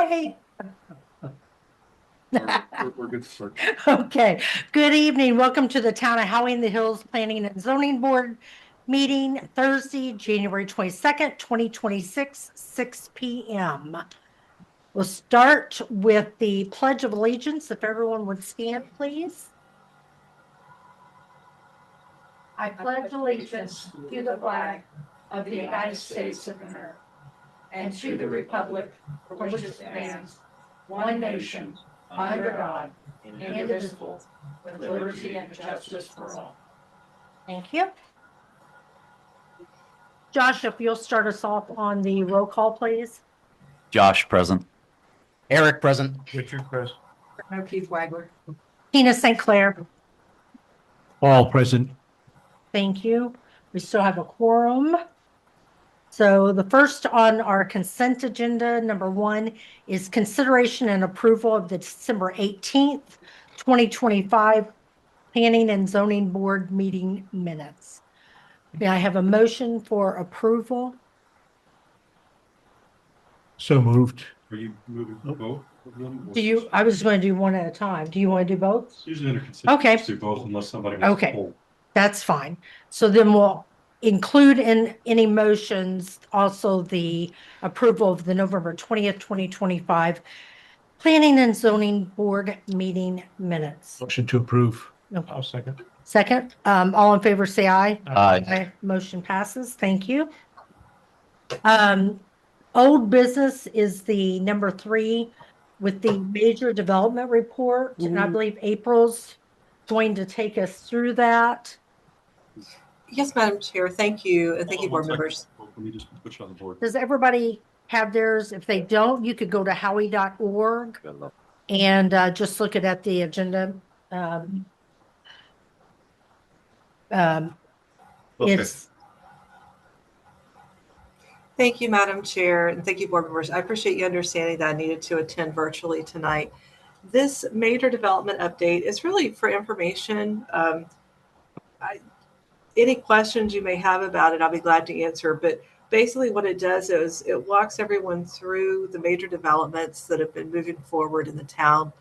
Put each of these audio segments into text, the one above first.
Hey. We're good to start. Okay, good evening. Welcome to the Town of Howey-in-the-Hills Planning and Zoning Board meeting Thursday, January 22nd, 2026, 6 p.m. We'll start with the Pledge of Allegiance. If everyone would stand, please. I pledge allegiance to the flag of the United States of America and to the republic for which it stands, one nation, under God, indivisible, with liberty and justice for all. Thank you. Josh, if you'll start us off on the roll call, please. Josh, present. Eric, present. Richard, Chris. Keith Wagler. Tina St. Clair. All present. Thank you. We still have a quorum. So the first on our consent agenda, number 1, is consideration and approval of the December 18th, 2025 Planning and Zoning Board meeting minutes. May I have a motion for approval? So moved. Are you moving both of them? I was going to do one at a time. Do you want to do both? Usually under consent. Okay. Do both unless somebody wants to Okay. hold. That's fine. So then we'll include in any motions also the approval of the November 20th, 2025 Planning and Zoning Board meeting minutes. Motion to approve. No. I'll second. Second, all in favor, say aye. Aye. Motion passes. Thank you. Old business is the number 3 with the major development report. And I believe April's going to take us through that. Yes, Madam Chair. Thank you. And thank you, board members. Let me just put you on the board. Does everybody have theirs? If they don't, you could go to howie.org and just look at the agenda. It's Thank you, Madam Chair, and thank you, board members. I appreciate you understanding that I needed to attend virtually tonight. This major development update is really for information. Any questions you may have about it, I'll be glad to answer. But basically what it does is it walks everyone through the major developments that have been moving forward in the town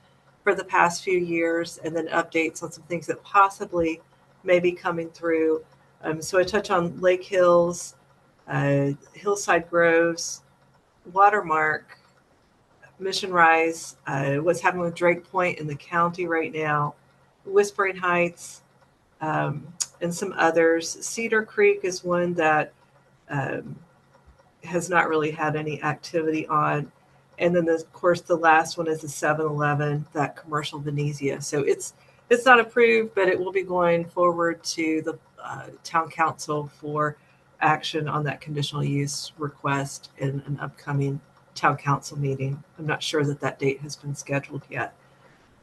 for the past few years, and then updates on some things that possibly may be coming through. So I touch on Lake Hills, Hillside Groves, Watermark, Mission Rise, what's happening with Drake Point in the county right now, Whispering Heights, and some others. Cedar Creek is one that has not really had any activity on. And then, of course, the last one is the 7-Eleven, that commercial Venezia. So it's not approved, but it will be going forward to the town council for action on that conditional use request in an upcoming town council meeting. I'm not sure that date has been scheduled yet.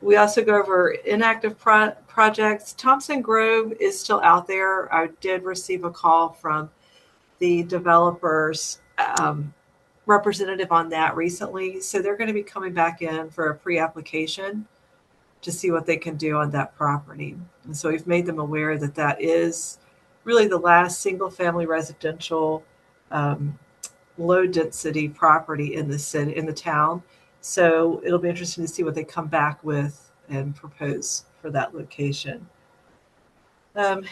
We also go over inactive projects. Thompson Grove is still out there. I did receive a call from the developers representative on that recently. So they're going to be coming back in for a pre-application to see what they can do on that property. And so we've made them aware that is really the last single family residential low density property in the city, in the town. So it'll be interesting to see what they come back with and propose for that location. And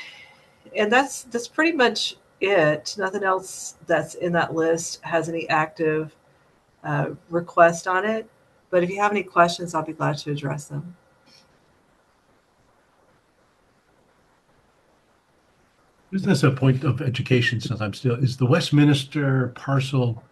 that's pretty much it. Nothing else that's in that list has any active request on it. But if you have any questions, I'll be glad to address them. Isn't this a point of education since I'm still, is the Westminster parcel,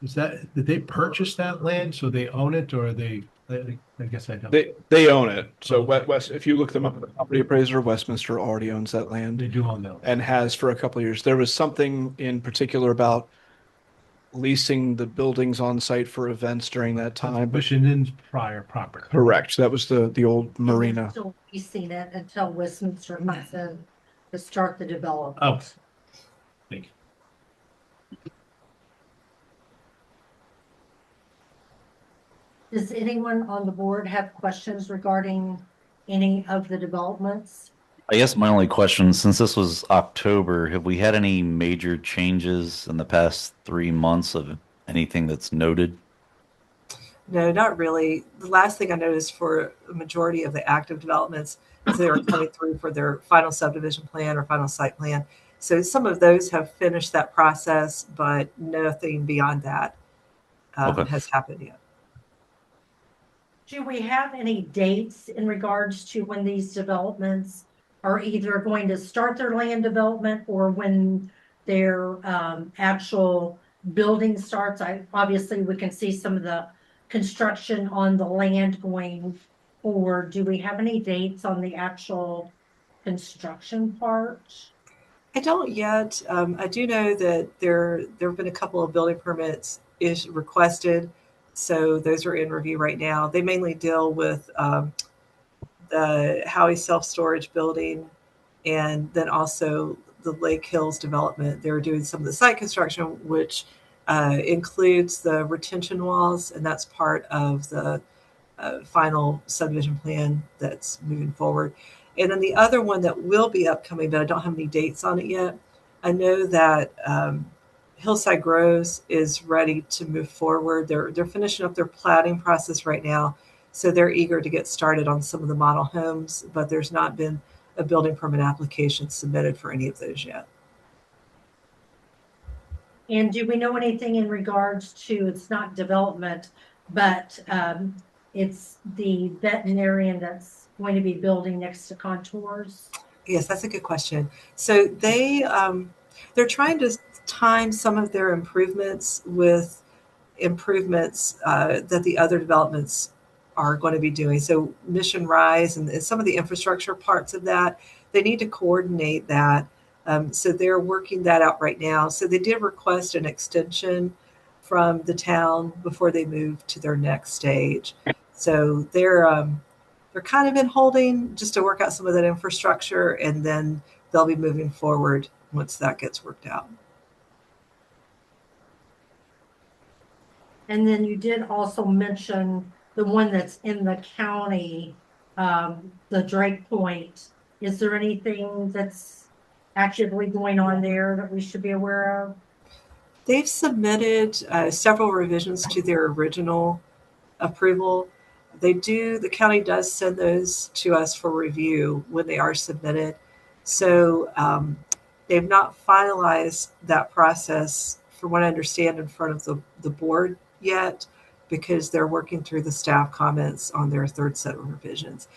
did they purchase that land so they own it, or I guess I don't. They own it. So Okay. West, if you look them up, the property appraiser, Westminster already owns that land They do own that. and has for a couple of years. There was something in particular about leasing the buildings on site for events during that time. But Mission Inn's prior property. correct. That was the old marina. Still leasing it until Westminster comes in to start the development. Oh, thank you. Does anyone on the board have questions regarding any of the developments? I guess my only question, since this was October, have we had any major changes in the past 3 months of anything that's noted? No, not really. The last thing I noticed for a majority of the active developments is they were coming through for their final subdivision plan or final site plan. So some of those have finished that process, but nothing beyond that Okay. has happened yet. Do we have any dates in regards to when these developments are either going to start their land development or when their actual building starts? Obviously, we can see some of the construction on the land going forward. Do we have any dates on the actual construction part? I don't yet. I do know that there have been a couple of building permits is requested, so those are in review right now. They mainly deal with the Howey self storage building, and then also the Lake Hills development. They're doing some of the site construction, which includes the retention walls, and that's part of the final subdivision plan that's moving forward. And then the other one that will be upcoming, but I don't have any dates on it yet. I know that Hillside Groves is ready to move forward. They're finishing up their platting process right now, so they're eager to get started on some of the model homes, but there's not been a building permit application submitted for any of those yet. And do we know anything in regards to, it's not development, but it's the veterinarian that's going to be building next to Contours? Yes, that's a good question. So they're trying to time some of their improvements with improvements that the other developments are going to be doing. So Mission Rise and some of the infrastructure parts of that, they need to coordinate that. So they're working that out right now. So they did request an extension from the town before they move to their next stage. So they're kind of in holding just to work out some of that infrastructure, and then they'll be moving forward once that gets worked out. And then you did also mention the one that's in the county, the Drake Point. Is there anything that's actively going on there that we should be aware of? They've submitted several revisions to their original approval. The county does send those to us for review when they are submitted. So they've not finalized that process, from what I understand, in front of the board yet, because they're working through the staff comments on their third set of revisions.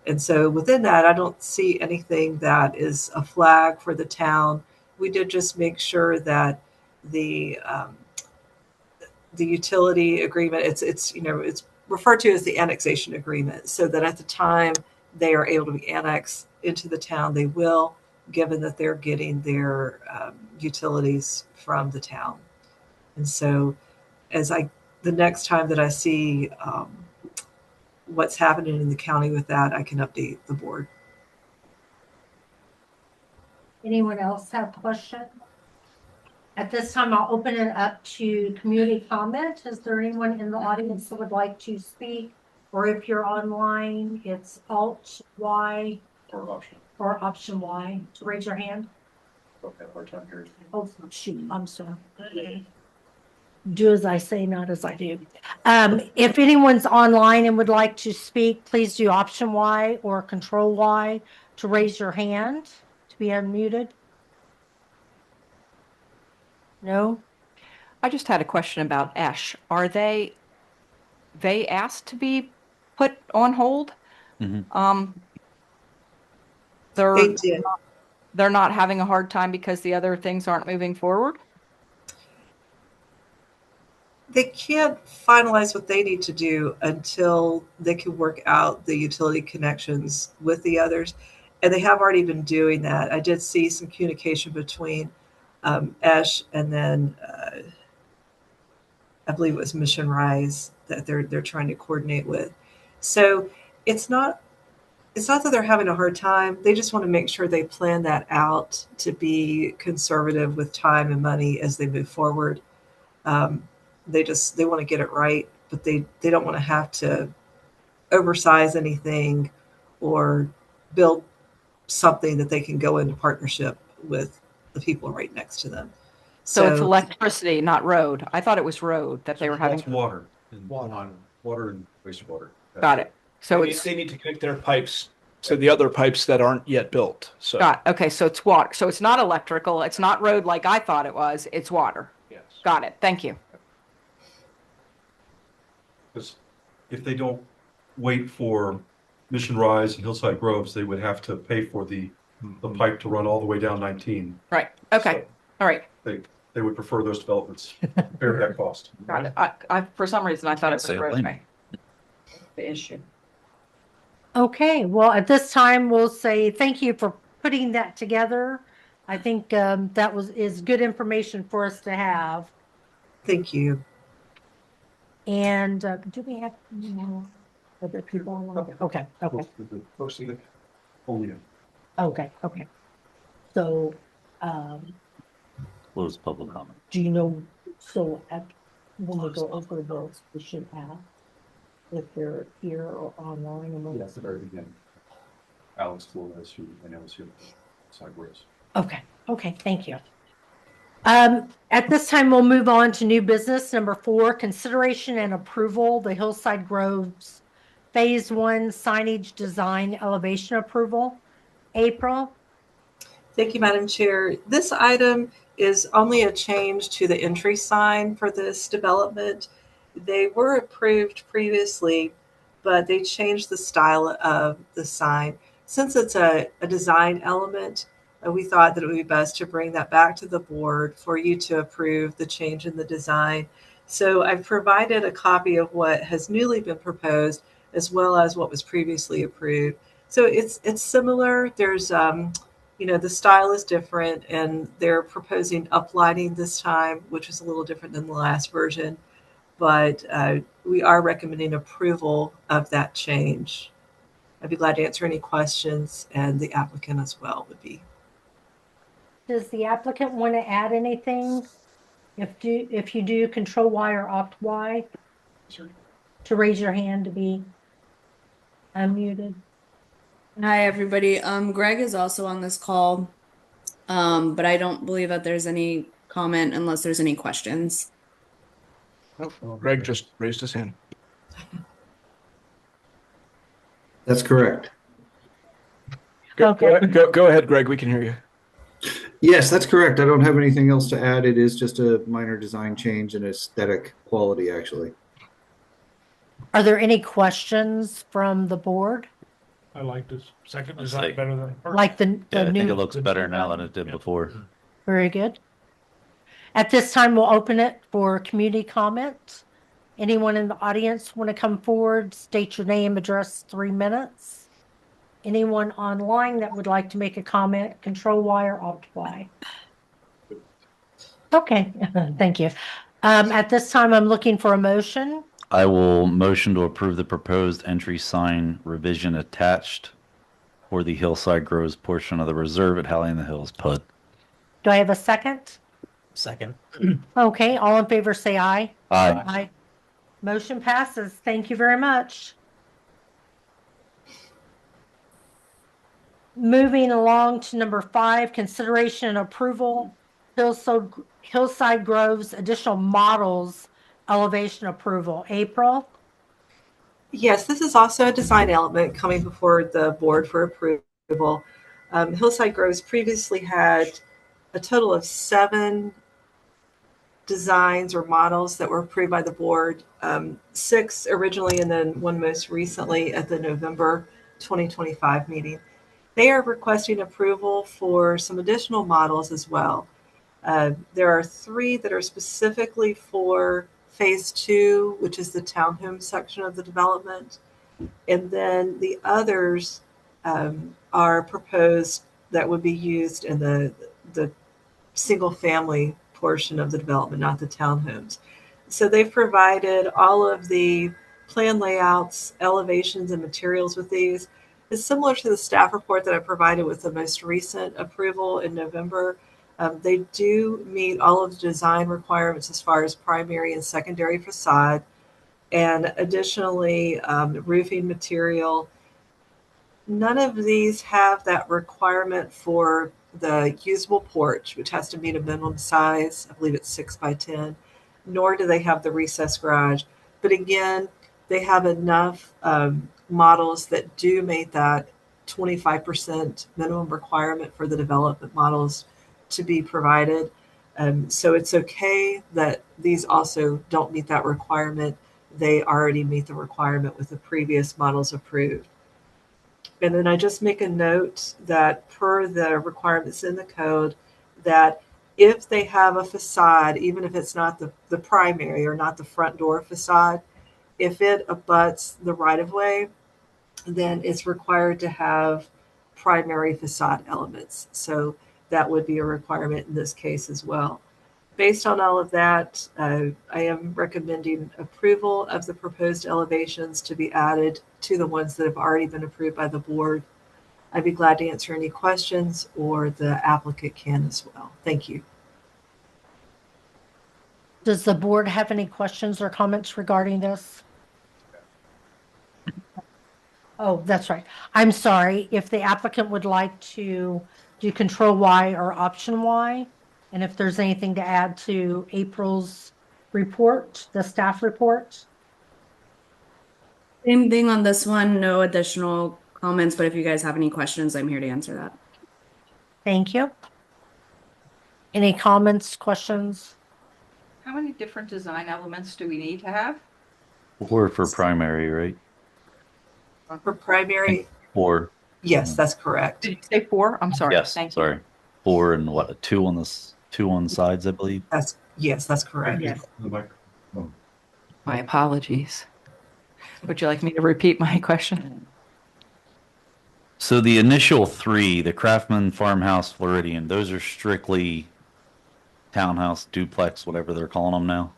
And so within that, I don't see anything that is a flag for the town. We did just make sure that the utility agreement, it's referred to as the annexation agreement, so that at the time they are able to be annexed into the town, they will, given that they're getting their utilities from the town. And so the next time that I see what's happening in the county with that, I can update the board. Anyone else have questions? At this time, I'll open it up to community comment. Is there anyone in the audience that would like to speak? Or if you're online, it's Alt-Y or Option Y to raise your hand. Okay, hard time hearing. Oh, shoot, I'm sorry. Do as I say, not as I do. If anyone's online and would like to speak, please do Option Y or Control Y to raise your hand to be unmuted. No? I just had a question about Esh. Are they asked to be put on hold? Mhm. They did. They're not having a hard time because the other things aren't moving forward? They can't finalize what they need to do until they can work out the utility connections with the others. And they have already been doing that. I did see some communication between Esh and then I believe it was Mission Rise that they're trying to coordinate with. So it's not that they're having a hard time. They just want to make sure they plan that out to be conservative with time and money as they move forward. They want to get it right, but they don't want to have to oversize anything or build something that they can go into partnership with the people right next to them. So it's electricity, not road. I thought it was road that they were having. That's water. Water. Water and wastewater. Got it. So They need- it's, they need to connect their pipes to the other pipes that aren't yet built. So okay, so it's water. So it's not electrical, it's not road like I thought it was, it's water. yes. Got it. Thank you. Because if they don't wait for Mission Rise and Hillside Groves, they would have to pay for the pipe to run all the way down 19. Right. Okay. All right. They would prefer those developments, bear that cost. Got it. I, for some reason, I thought it was Say it plain. roadway. The issue. Okay, well, at this time, we'll say thank you for putting that together. I think that is good information for us to have. Thank you. And do we have other people? Okay, okay, okay. So, Close public comment. do you know, so when we go over those, we should have, if they're here or online. and we'll- Yes, the very beginning. Alex Flores, who I know is here, sideways. Okay, okay, thank you. At this time, we'll move on to new business. Number 4, consideration and approval, the Hillside Groves Phase 1 signage design elevation approval. April? Thank you, Madam Chair. This item is only a change to the entry sign for this development. They were approved previously, but they changed the style of the sign. Since it's a design element, we thought that it would be best to bring that back to the board for you to approve the change in the design. So I've provided a copy of what has newly been proposed as well as what was previously approved. So it's similar. There's the style is different, and they're proposing uplighting this time, which is a little different than the last version. But we are recommending approval of that change. I'd be glad to answer any questions, and the applicant as well would be. Does the applicant want to add anything? If you do, Control Y or Opt Y to raise your hand to be unmuted. Hi, everybody. Greg is also on this call, but I don't believe that there's any comment unless there's any questions. Greg just raised his hand. That's correct. Okay. Go ahead, Greg. We can hear you. Yes, that's correct. I don't have anything else to add. It is just a minor design change and aesthetic quality, actually. Are there any questions from the board? I like this second Let's design see. better than first. Like the Yeah, I think new, it looks better now than it did before. very good. At this time, we'll open it for community comment. Anyone in the audience want to come forward, state your name, address, 3 minutes? Anyone online that would like to make a comment, Control Y or Opt Y? Okay, thank you. At this time, I'm looking for a motion. I will motion to approve the proposed entry sign revision attached for the Hillside Groves portion of the reserve at Howey-in-the-Hills PUD. Do I have a second? Second. Okay, all in favor say aye. Aye. Aye. Motion passes. Thank you very much. Moving along to number 5, consideration and approval, Hillside Groves additional models elevation approval. April? Yes, this is also a design element coming before the board for approval. Hillside Groves previously had a total of 7 designs or models that were approved by the board, 6 originally and then 1 most recently at the November 2025 meeting. They are requesting approval for some additional models as well. There are 3 that are specifically for Phase 2, which is the townhome section of the development. And then the others are proposed that would be used in the single family portion of the development, not the townhomes. So they've provided all of the plan layouts, elevations, and materials with these. It's similar to the staff report that I provided with the most recent approval in November. They do meet all of the design requirements as far as primary and secondary facade, and additionally, roofing material. None of these have that requirement for the usable porch, which has to meet a minimum size. I believe it's 6 by 10, nor do they have the recessed garage. But again, they have enough models that do meet that 25% minimum requirement for the development models to be provided. So it's okay that these also don't meet that requirement. They already meet the requirement with the previous models approved. And then I just make a note that per the requirements in the code, that if they have a facade, even if it's not the primary or not the front door facade, if it abuts the right of way, then it's required to have primary facade elements. So that would be a requirement in this case as well. Based on all of that, I am recommending approval of the proposed elevations to be added to the ones that have already been approved by the board. I'd be glad to answer any questions, or the applicant can as well. Thank you. Does the board have any questions or comments regarding this? Oh, that's right. I'm sorry. If the applicant would like to do Control Y or Option Y, and if there's anything to add to April's report, the staff report. Same thing on this one, no additional comments, but if you guys have any questions, I'm here to answer that. Thank you. Any comments, questions? How many different design elements do we need to have? 4 for primary, right? For primary, 4. yes, that's correct. Did you say 4? I'm sorry. Yes, Thank you. sorry. 4 and what, 2 on this, 2 on the sides, I believe. Yes, that's correct. Yes. The microphone. My apologies. Would you like me to repeat my question? So the initial 3, the Craftsman, Farmhouse, Floridian, those are strictly townhouse, duplex, whatever they're calling them now.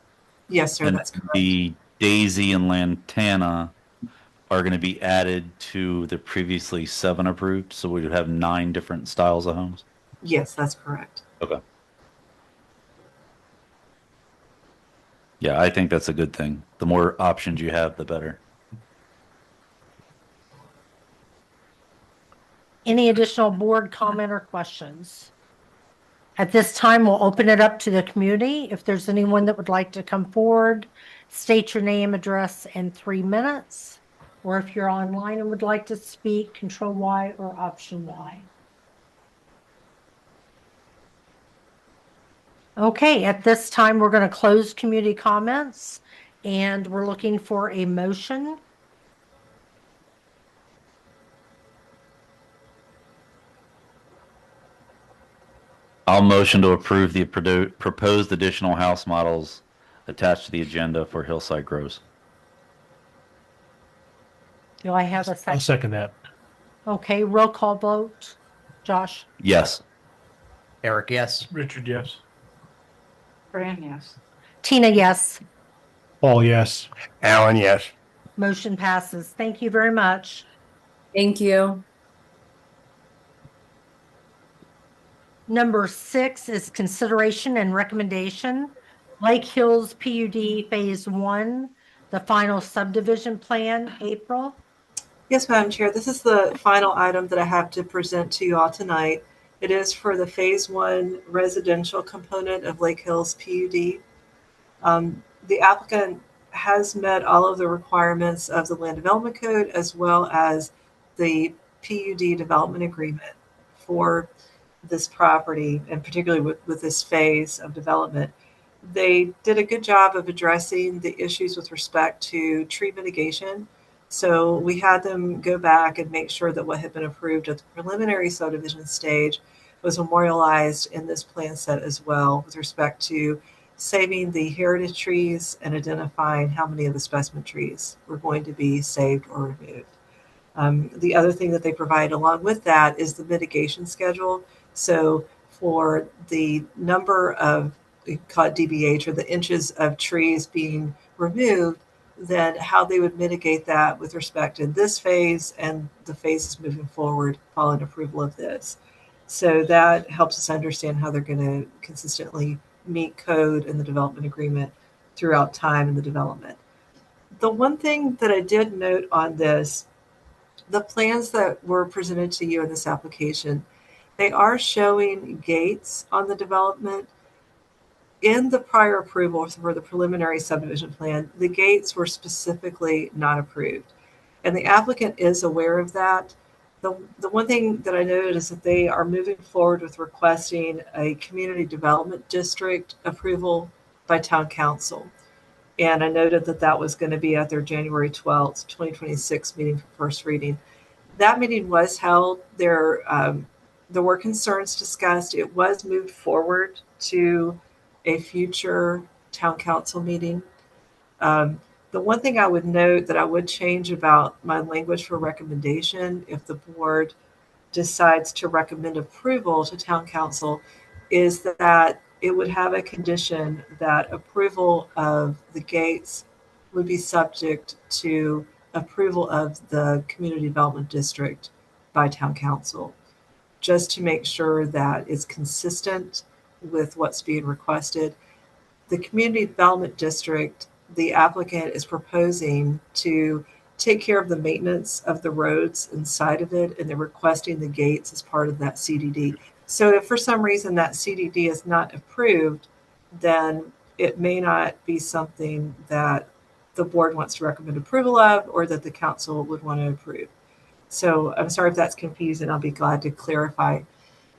Yes, sir, And that's correct. the Daisy and Lantana are going to be added to the previously 7 approved, so we would have 9 different styles of homes. Yes, that's correct. Okay. Yeah, I think that's a good thing. The more options you have, the better. Any additional board comment or questions? At this time, we'll open it up to the community. If there's anyone that would like to come forward, state your name, address, and 3 minutes. Or if you're online and would like to speak, Control Y or Option Y. Okay, at this time, we're going to close community comments, and we're looking for a motion. I'll motion to approve the proposed additional house models attached to the agenda for Hillside Groves. Do I have a I'll second? second that. Okay, roll call vote. Josh? Yes. Eric, yes. Richard, yes. Fran, yes. Tina, yes. Paul, yes. Alan, yes. Motion passes. Thank you very much. Thank you. Number 6 is consideration and recommendation. Lake Hills PUD Phase 1, the final subdivision plan, April. Yes, Madam Chair, this is the final item that I have to present to you all tonight. It is for the Phase 1 residential component of Lake Hills PUD. The applicant has met all of the requirements of the Land Development Code as well as the PUD development agreement for this property, and particularly with this phase of development. They did a good job of addressing the issues with respect to tree mitigation. So we had them go back and make sure that what had been approved at the preliminary subdivision stage was memorialized in this plan set as well, with respect to saving the heritage trees and identifying how many of the specimen trees were going to be saved or removed. The other thing that they provide along with that is the mitigation schedule. So for the number of, we call it DBH, or the inches of trees being removed, then how they would mitigate that with respect to this phase and the phases moving forward following approval of this. So that helps us understand how they're going to consistently meet code and the development agreement throughout time in the development. The one thing that I did note on this, the plans that were presented to you in this application, they are showing gates on the development. in the prior approval for the preliminary subdivision plan, the gates were specifically not approved. And the applicant is aware of that. The one thing that I noted is that they are moving forward with requesting a community development district approval by town council. And I noted that that was going to be at their January 12th, 2026 meeting for first reading. That meeting was held. There were concerns discussed. It was moved forward to a future town council meeting. The one thing I would note that I would change about my language for recommendation, if the board decides to recommend approval to town council, is that it would have a condition that approval of the gates would be subject to approval of the community development district by town council, just to make sure that it's consistent with what's being requested. The community development district, the applicant is proposing to take care of the maintenance of the roads inside of it, and they're requesting the gates as part of that CDD. So if for some reason that CDD is not approved, then it may not be something that the board wants to recommend approval of, or that the council would want to approve. So I'm sorry if that's confusing. I'll be glad to clarify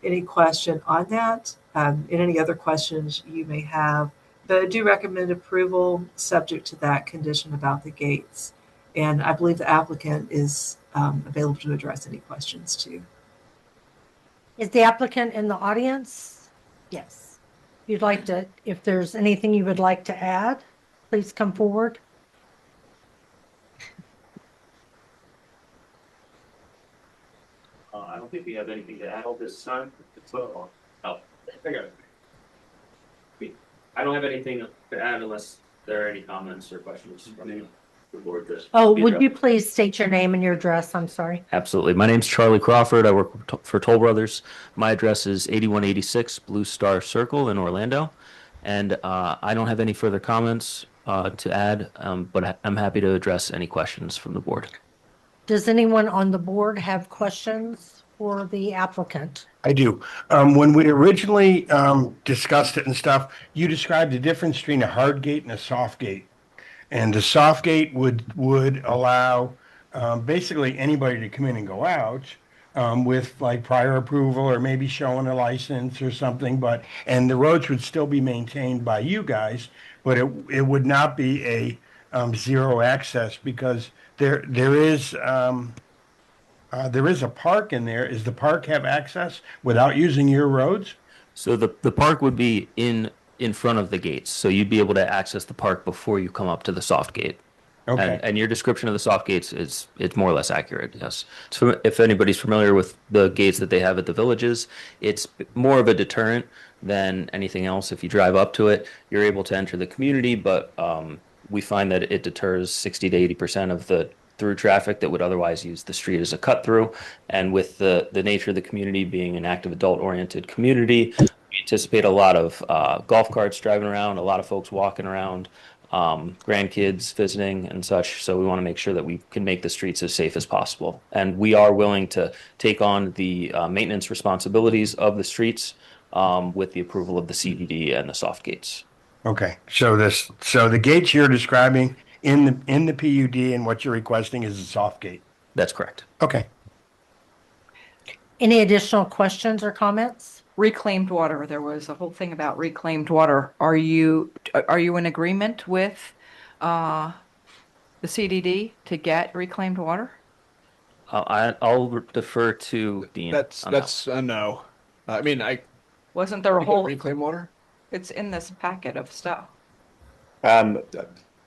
any question on that, and any other questions you may have. But I do recommend approval subject to that condition about the gates. And I believe the applicant is available to address any questions too. Is the applicant in the audience? Yes. If there's anything you would like to add, please come forward. I don't think we have anything to add this time. Oh, I got it. I don't have anything to add unless there are any comments or questions from the board. Oh, would you please state your name and your address? I'm sorry. Absolutely. My name's Charlie Crawford. I work for Toll Brothers. My address is 8186 Blue Star Circle in Orlando. And I don't have any further comments to add, but I'm happy to address any questions from the board. Does anyone on the board have questions for the applicant? I do. When we originally discussed it and stuff, you described the difference between a hard gate and a soft gate. And the soft gate would allow basically anybody to come in and go out with like prior approval or maybe showing a license or something. And the roads would still be maintained by you guys, but it would not be a zero access because there is a park in there. Does the park have access without using your roads? So the park would be in front of the gates. So you'd be able to access the park before you come up to the soft gate. Okay. And your description of the soft gates it's more or less accurate, yes. So if anybody's familiar with the gates that they have at the villages, it's more of a deterrent than anything else. If you drive up to it, you're able to enter the community, but we find that it deters 60 to 80% of the through traffic that would otherwise use the street as a cut through. And with the nature of the community being an active adult oriented community, we anticipate a lot of golf carts driving around, a lot of folks walking around, grandkids visiting and such. So we want to make sure that we can make the streets as safe as possible. And we are willing to take on the maintenance responsibilities of the streets with the approval of the CDD and the soft gates. Okay. So the gates you're describing in the PUD and what you're requesting is a soft gate. That's correct. Okay. Any additional questions or comments? Reclaimed water. There was a whole thing about reclaimed water. Are you in agreement with the CDD to get reclaimed water? I'll defer to Dean. That's a no. I mean, Wasn't there a whole? reclaim water? It's in this packet of stuff.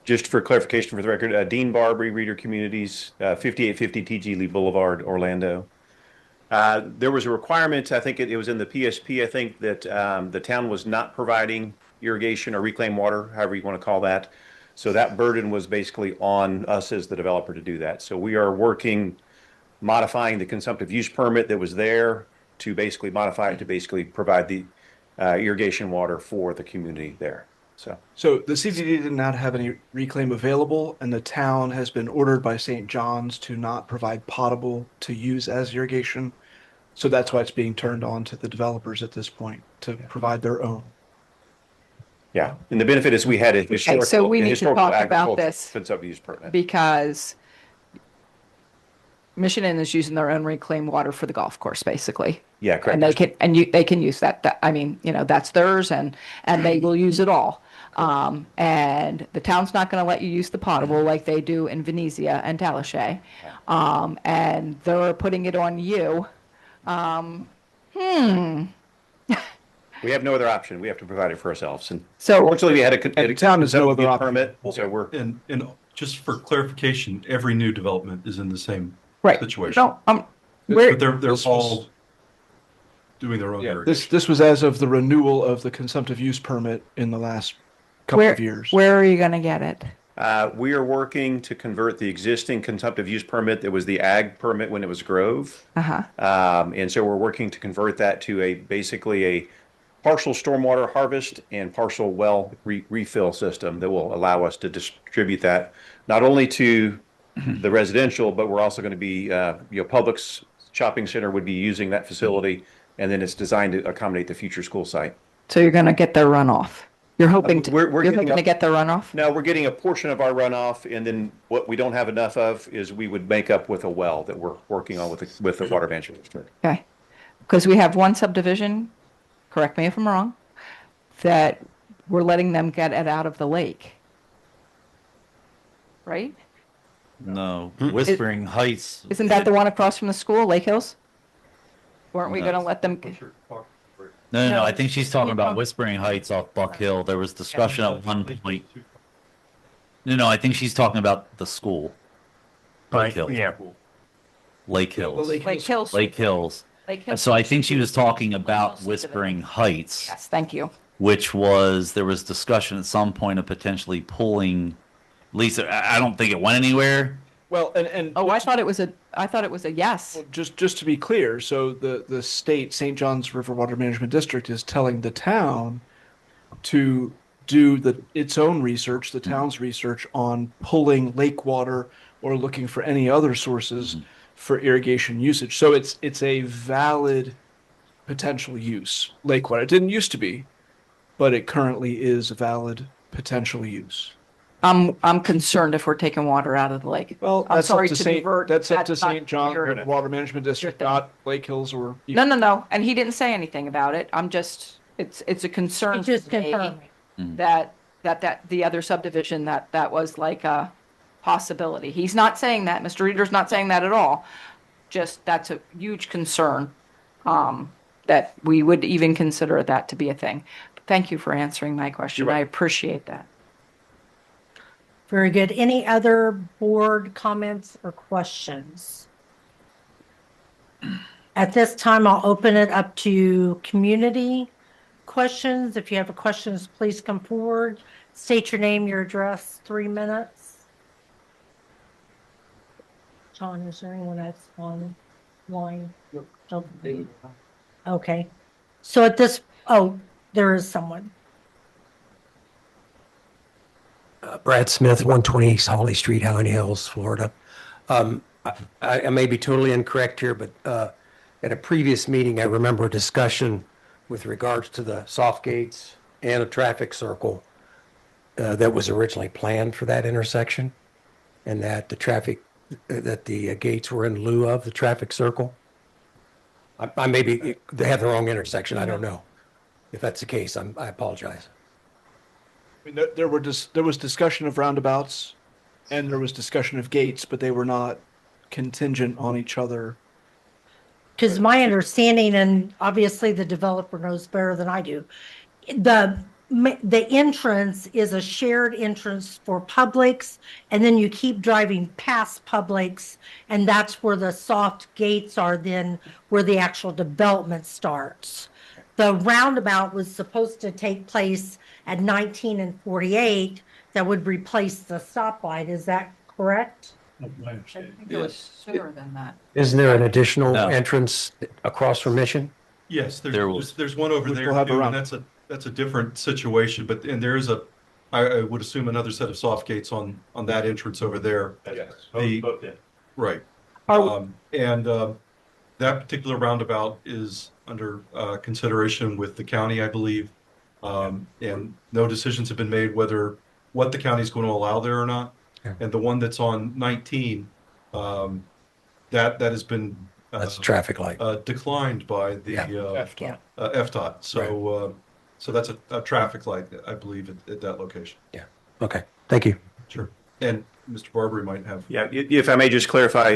Just for clarification for the record, Dean Barbary, Reader Communities, 5850 TG Lee Boulevard, Orlando. There was a requirement, I think it was in the PSP, I think, that the town was not providing irrigation or reclaimed water, however you want to call that. So that burden was basically on us as the developer to do that. So we are modifying the consumptive use permit that was there to basically modify it to basically provide the irrigation water for the community there. So the CDD did not have any reclaim available, and the town has been ordered by St. John's to not provide potable to use as irrigation. So that's why it's being turned on to the developers at this point to provide their own. Yeah, and the benefit is we had a historical. so we need to historical talk about agricultural this consumptive use permit. because Mission Inn is using their own reclaimed water for the golf course, basically. Yeah, correct. And they can use that. I mean, that's theirs and they will use it all. And the town's not going to let you use the potable like they do in Venezia and Talashe. And they're putting it on you. We have no other option. We have to provide it for ourselves. And So fortunately, we had And the town has no other consumptive use option. permit, so we're. And just for clarification, every new development is in the same right. situation. No, But they're This all was- doing their own Yeah, irrigation. this was as of the renewal of the consumptive use permit in the last couple of years. Where are you going to get it? We are working to convert the existing consumptive use permit that was the ag permit when it was Grove. Uh-huh. And so we're working to convert that to basically a partial stormwater harvest and partial well refill system that will allow us to distribute that not only to the residential, but we're also going to be, Publix shopping center would be using that facility, and then it's designed to accommodate the future school site. So you're going to get their runoff. You're hoping to, We're you're getting hoping to get their runoff? No, we're getting a portion of our runoff, and then what we don't have enough of is we would make up with a well that we're working on with the water management district. Okay. Because we have one subdivision, correct me if I'm wrong, that we're letting them get it out of the lake. Right? No, Whispering Heights. Isn't that the one across from the school, Lake Hills? Weren't we No. going to let them? No, I think she's talking about Whispering Heights off Buck Hill. There was discussion at one point. No, I think she's talking about the school. Lake Hills. Yeah. Lake Hills. Lake Hills. Lake Hills. Lake Hills. So I think she was talking about Whispering Heights, Yes, thank you. which there was discussion at some point of potentially pulling. Lisa, I don't think it went anywhere. Well, and Oh, I thought it was a yes. well, just to be clear, so the state, St. John's River Water Management District, is telling the town to do its own research, the town's research on pulling lake water or looking for any other sources for irrigation usage. So it's a valid potential use, lake water. It didn't used to be, but it currently is a valid potential use. I'm concerned if we're taking water out of the lake. Well, I'm that's up sorry to to St. divert. That's up to That's not St. John your- Water Management District, thing. not Lake Hills or. No. And he didn't say anything about it. It's a concern Just to me confirming. that the other subdivision that was like a possibility. He's not saying that. Mr. Reeder's not saying that at all. Just that's a huge concern, that we would even consider that to be a thing. Thank you for answering my question. I appreciate that. Very good. Any other board comments or questions? At this time, I'll open it up to community questions. If you have questions, please come forward. State your name, your address, 3 minutes. John, is there anyone that's online? Okay. So there is someone. Brad Smith, 120 East Holly Street, Howey-in-the-Hills, Florida. I may be totally incorrect here, but at a previous meeting, I remember a discussion with regards to the soft gates and a traffic circle that was originally planned for that intersection, and that the gates were in lieu of the traffic circle. I maybe they have the wrong intersection. I don't know. If that's the case, I apologize. I mean, there was discussion of roundabouts, and there was discussion of gates, but they were not contingent on each other. Because my understanding, and obviously the developer knows better than I do, the entrance is a shared entrance for Publix, and then you keep driving past Publix, and that's where the soft gates are, then where the actual development starts. The roundabout was supposed to take place at 19 and 48 that would replace the stoplight. Is that correct? My understanding. It was sooner than that. Isn't there an additional No. entrance across from Mission? Yes, There was- there's one over Which there we'll have too, around. and that's a different situation, and there is I would assume another set of soft gates on that entrance over there. Yes, both in. Right. That particular roundabout is under consideration with the county, I believe. And no decisions have been made whether, what the county's going to allow there or not. Yeah. And the one that's on 19, that has been That's a traffic light. declined by the Yeah. Yeah. FDOT. So, so that's a traffic light, I believe, at that location. Okay, thank you. Sure. And Mr. Barbary might have. Yeah, if I may just clarify,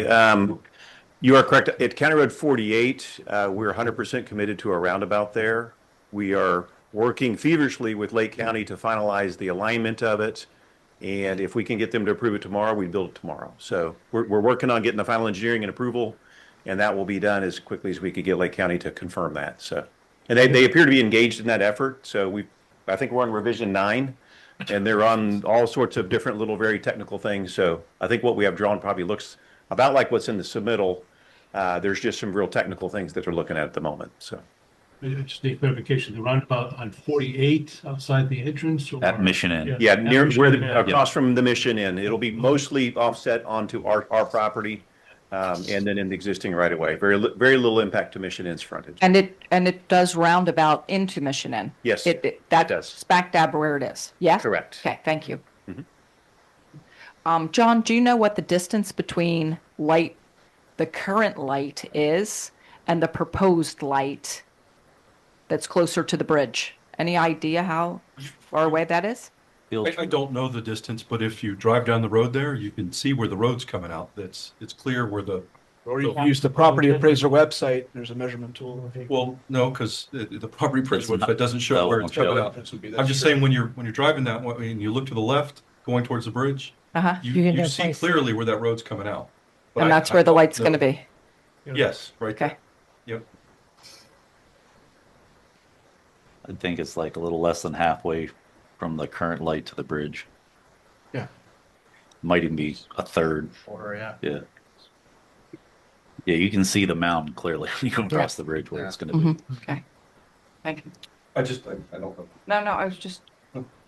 you are correct. At County Road 48, we're 100% committed to a roundabout there. We are working feverishly with Lake County to finalize the alignment of it. And if we can get them to approve it tomorrow, we build it tomorrow. So we're working on getting the final engineering and approval, and that will be done as quickly as we could get Lake County to confirm that. So, and they appear to be engaged in that effort. So I think we're on revision 9. And they're on all sorts of different little very technical things. So I think what we have drawn probably looks about like what's in the submittal. There's just some real technical things that they're looking at the moment. So I just need clarification, the roundabout on 48 outside the entrance? Or? At Mission Inn. yeah, near Mission where Inn. across from the Mission Inn, it'll be mostly offset onto our property, and then in the existing right of way. Very little impact to Mission Inn's frontage. And it does roundabout into Mission Inn. Yes, That it does. smack dab where it is. Yeah? Correct. Okay, thank you. Mhm. John, do you know what the distance between the current light is and the proposed light that's closer to the bridge? Any idea how far away that is? I don't know the distance, but if you drive down the road there, you can see where the road's coming out. It's clear where the, Or you can use the property appraiser website. There's a measurement tool. well, no, because the property appraiser It's not- website doesn't show that where won't it's coming show out. it. I'm just saying, when you're driving that way and you look to the left, going towards the bridge, Uh-huh. you see clearly where that road's coming out. But And that's where the light's going to be. Yes, right there. Okay. Yep. I think it's like a little less than halfway from the current light to the bridge. Yeah. Might even be a third. Or, yeah. Yeah. Yeah, you can see the mountain clearly when you go across the bridge where it's going to be. Okay. Thank you. I don't know. No, I was just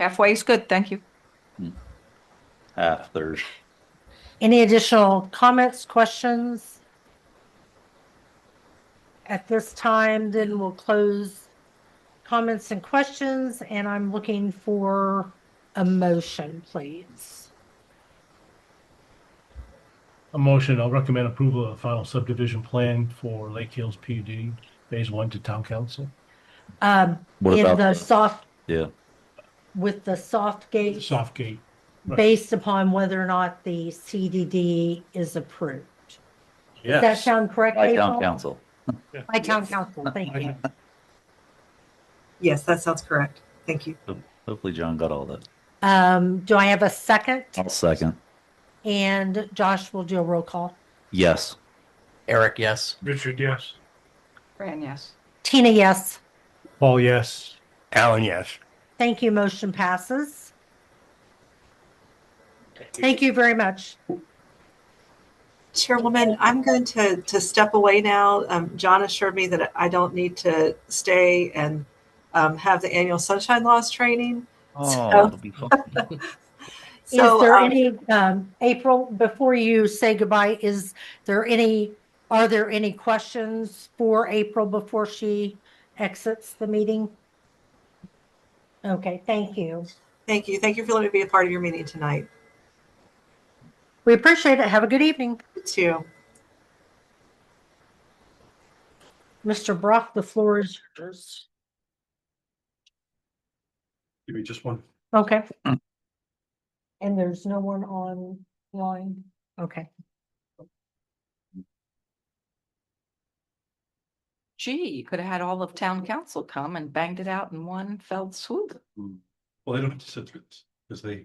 halfway is good. Thank you. Half, third. Any additional comments, questions? At this time, then we'll close comments and questions, and I'm looking for a motion, please. A motion, I'll recommend approval of the final subdivision plan for Lake Hills PUD, phase 1 to town council. What In about the soft, Yeah. with the soft gate, Soft gate. Right. based upon whether or not the CDD is approved. Does that Yes. sound correct? By April? town council. By town council, thank you. Yes, that sounds correct. Thank you. Hopefully John got all that. Do I have a second? I'll second. And Josh will do a roll call. Yes. Eric, yes. Richard, yes. Fran, yes. Tina, yes. Paul, yes. Alan, yes. Thank you. Motion passes. Thank you very much. Chairwoman, I'm going to step away now. John assured me that I don't need to stay and have the annual sunshine laws training. Oh, So- it'll be fun. Is So, there any, April, before you say goodbye, are there any questions for April before she exits the meeting? Okay, thank you. Thank you. Thank you for letting me be a part of your meeting tonight. We appreciate it. Have a good evening. You too. Mr. Brock, the floor is yours. Give me just one. Okay. And there's no one online? Okay. Gee, you could have had all of town council come and banged it out in one fell swoop. Well, they don't have to sit through this because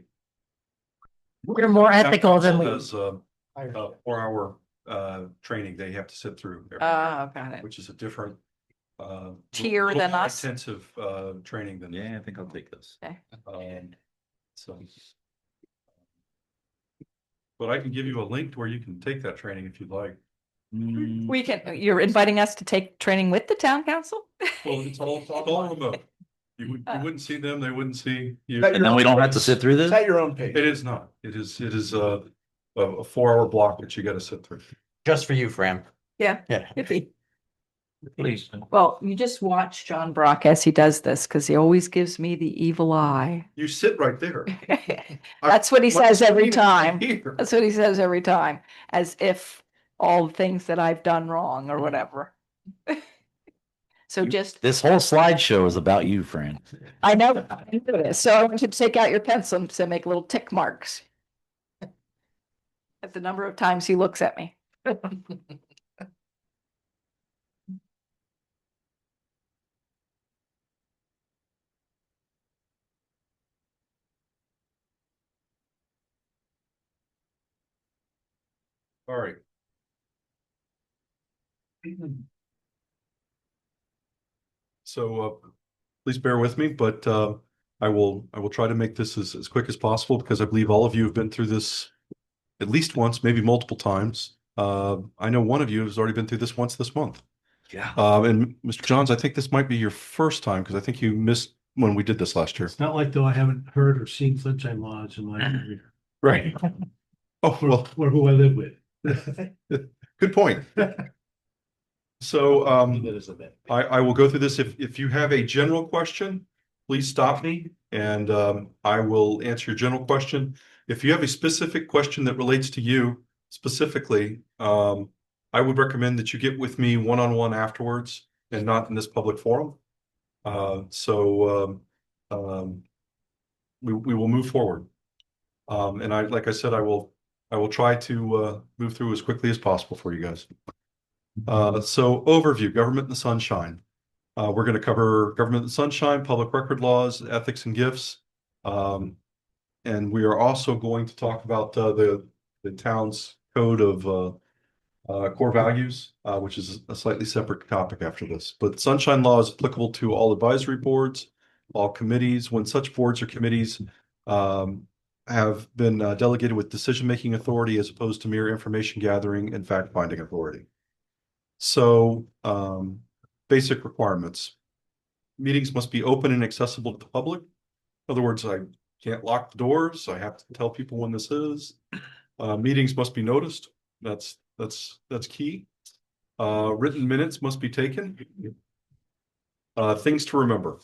We're more ethical than we. does a 4-hour training they have to sit through, Oh, got it. which is a different Tier little than more us? intensive training than Yeah, I think I'll take this. so. But I can give you a link to where you can take that training if you'd like. You're inviting us to take training with the town council? Well, it's all remote. You wouldn't see them, they wouldn't see you. And then we don't have to sit through It's this? at your own pace. It is not. It is a 4-hour block that you got to sit through. Just for you, Fran. Yeah. Yeah. Yippee. Please. Well, you just watch John Brock as he does this, because he always gives me the evil eye. You sit right there. That's what he says every time. Here. That's what he says every time, as if all the things that I've done wrong or whatever. So just, This whole slideshow is about you, Fran. I know this, so I want you to take out your pencil to make little tick marks at the number of times he looks at me. All right. So please bear with me, but I will try to make this as quick as possible because I believe all of you have been through this at least once, maybe multiple times. I know one of you has already been through this once this month. Yeah. And Mr. Johns, I think this might be your first time because I think you missed when we did this last year. It's not like though I haven't heard or seen sunshine laws in my career. Right. Oh, well, Or who I live with. good point. So I will go through this. If you have a general question, please stop me and I will answer your general question. If you have a specific question that relates to you specifically, I would recommend that you get with me one-on-one afterwards and not in this public forum. We will move forward. And like I said, I will try to move through as quickly as possible for you guys. So overview, government in the sunshine. We're going to cover government in the sunshine, public record laws, ethics and gifts. And we are also going to talk about the town's code of core values, which is a slightly separate topic after this. But sunshine law is applicable to all advisory boards, all committees, when such boards or committees have been delegated with decision-making authority as opposed to mere information gathering and fact-finding authority. So basic requirements. Meetings must be open and accessible to the public. In other words, I can't lock the doors. I have to tell people when this is. Meetings must be noticed. That's key. Written minutes must be taken. Things to remember.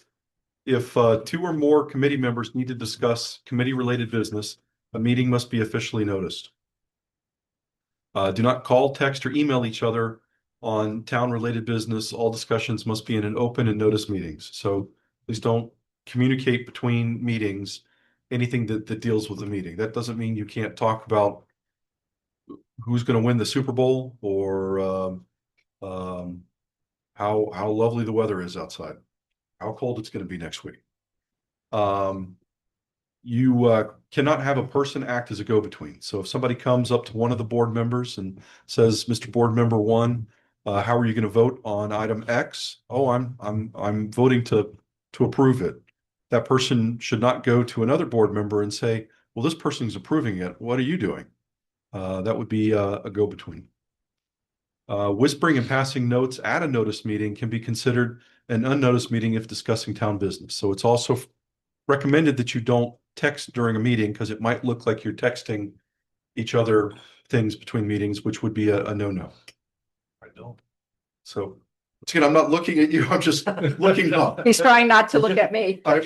If 2 or more committee members need to discuss committee-related business, a meeting must be officially noticed. Do not call, text, or email each other on town-related business. All discussions must be in an open and noticed meetings. So please don't communicate between meetings anything that deals with the meeting. That doesn't mean you can't talk about who's going to win the Super Bowl or how lovely the weather is outside, how cold it's going to be next week. You cannot have a person act as a go-between. So if somebody comes up to one of the board members and says, "Mr. Board Member 1, how are you going to vote on item X?" "Oh, I'm voting to approve it." That person should not go to another board member and say, "Well, this person's approving it. What are you doing?" That would be a go-between. Whispering and passing notes at a notice meeting can be considered an unnoticed meeting if discussing town business. So it's also recommended that you don't text during a meeting because it might look like you're texting each other things between meetings, which would be a no-no. I don't. So, again, I'm not looking at you. I'm just looking up. He's trying not to look at me. I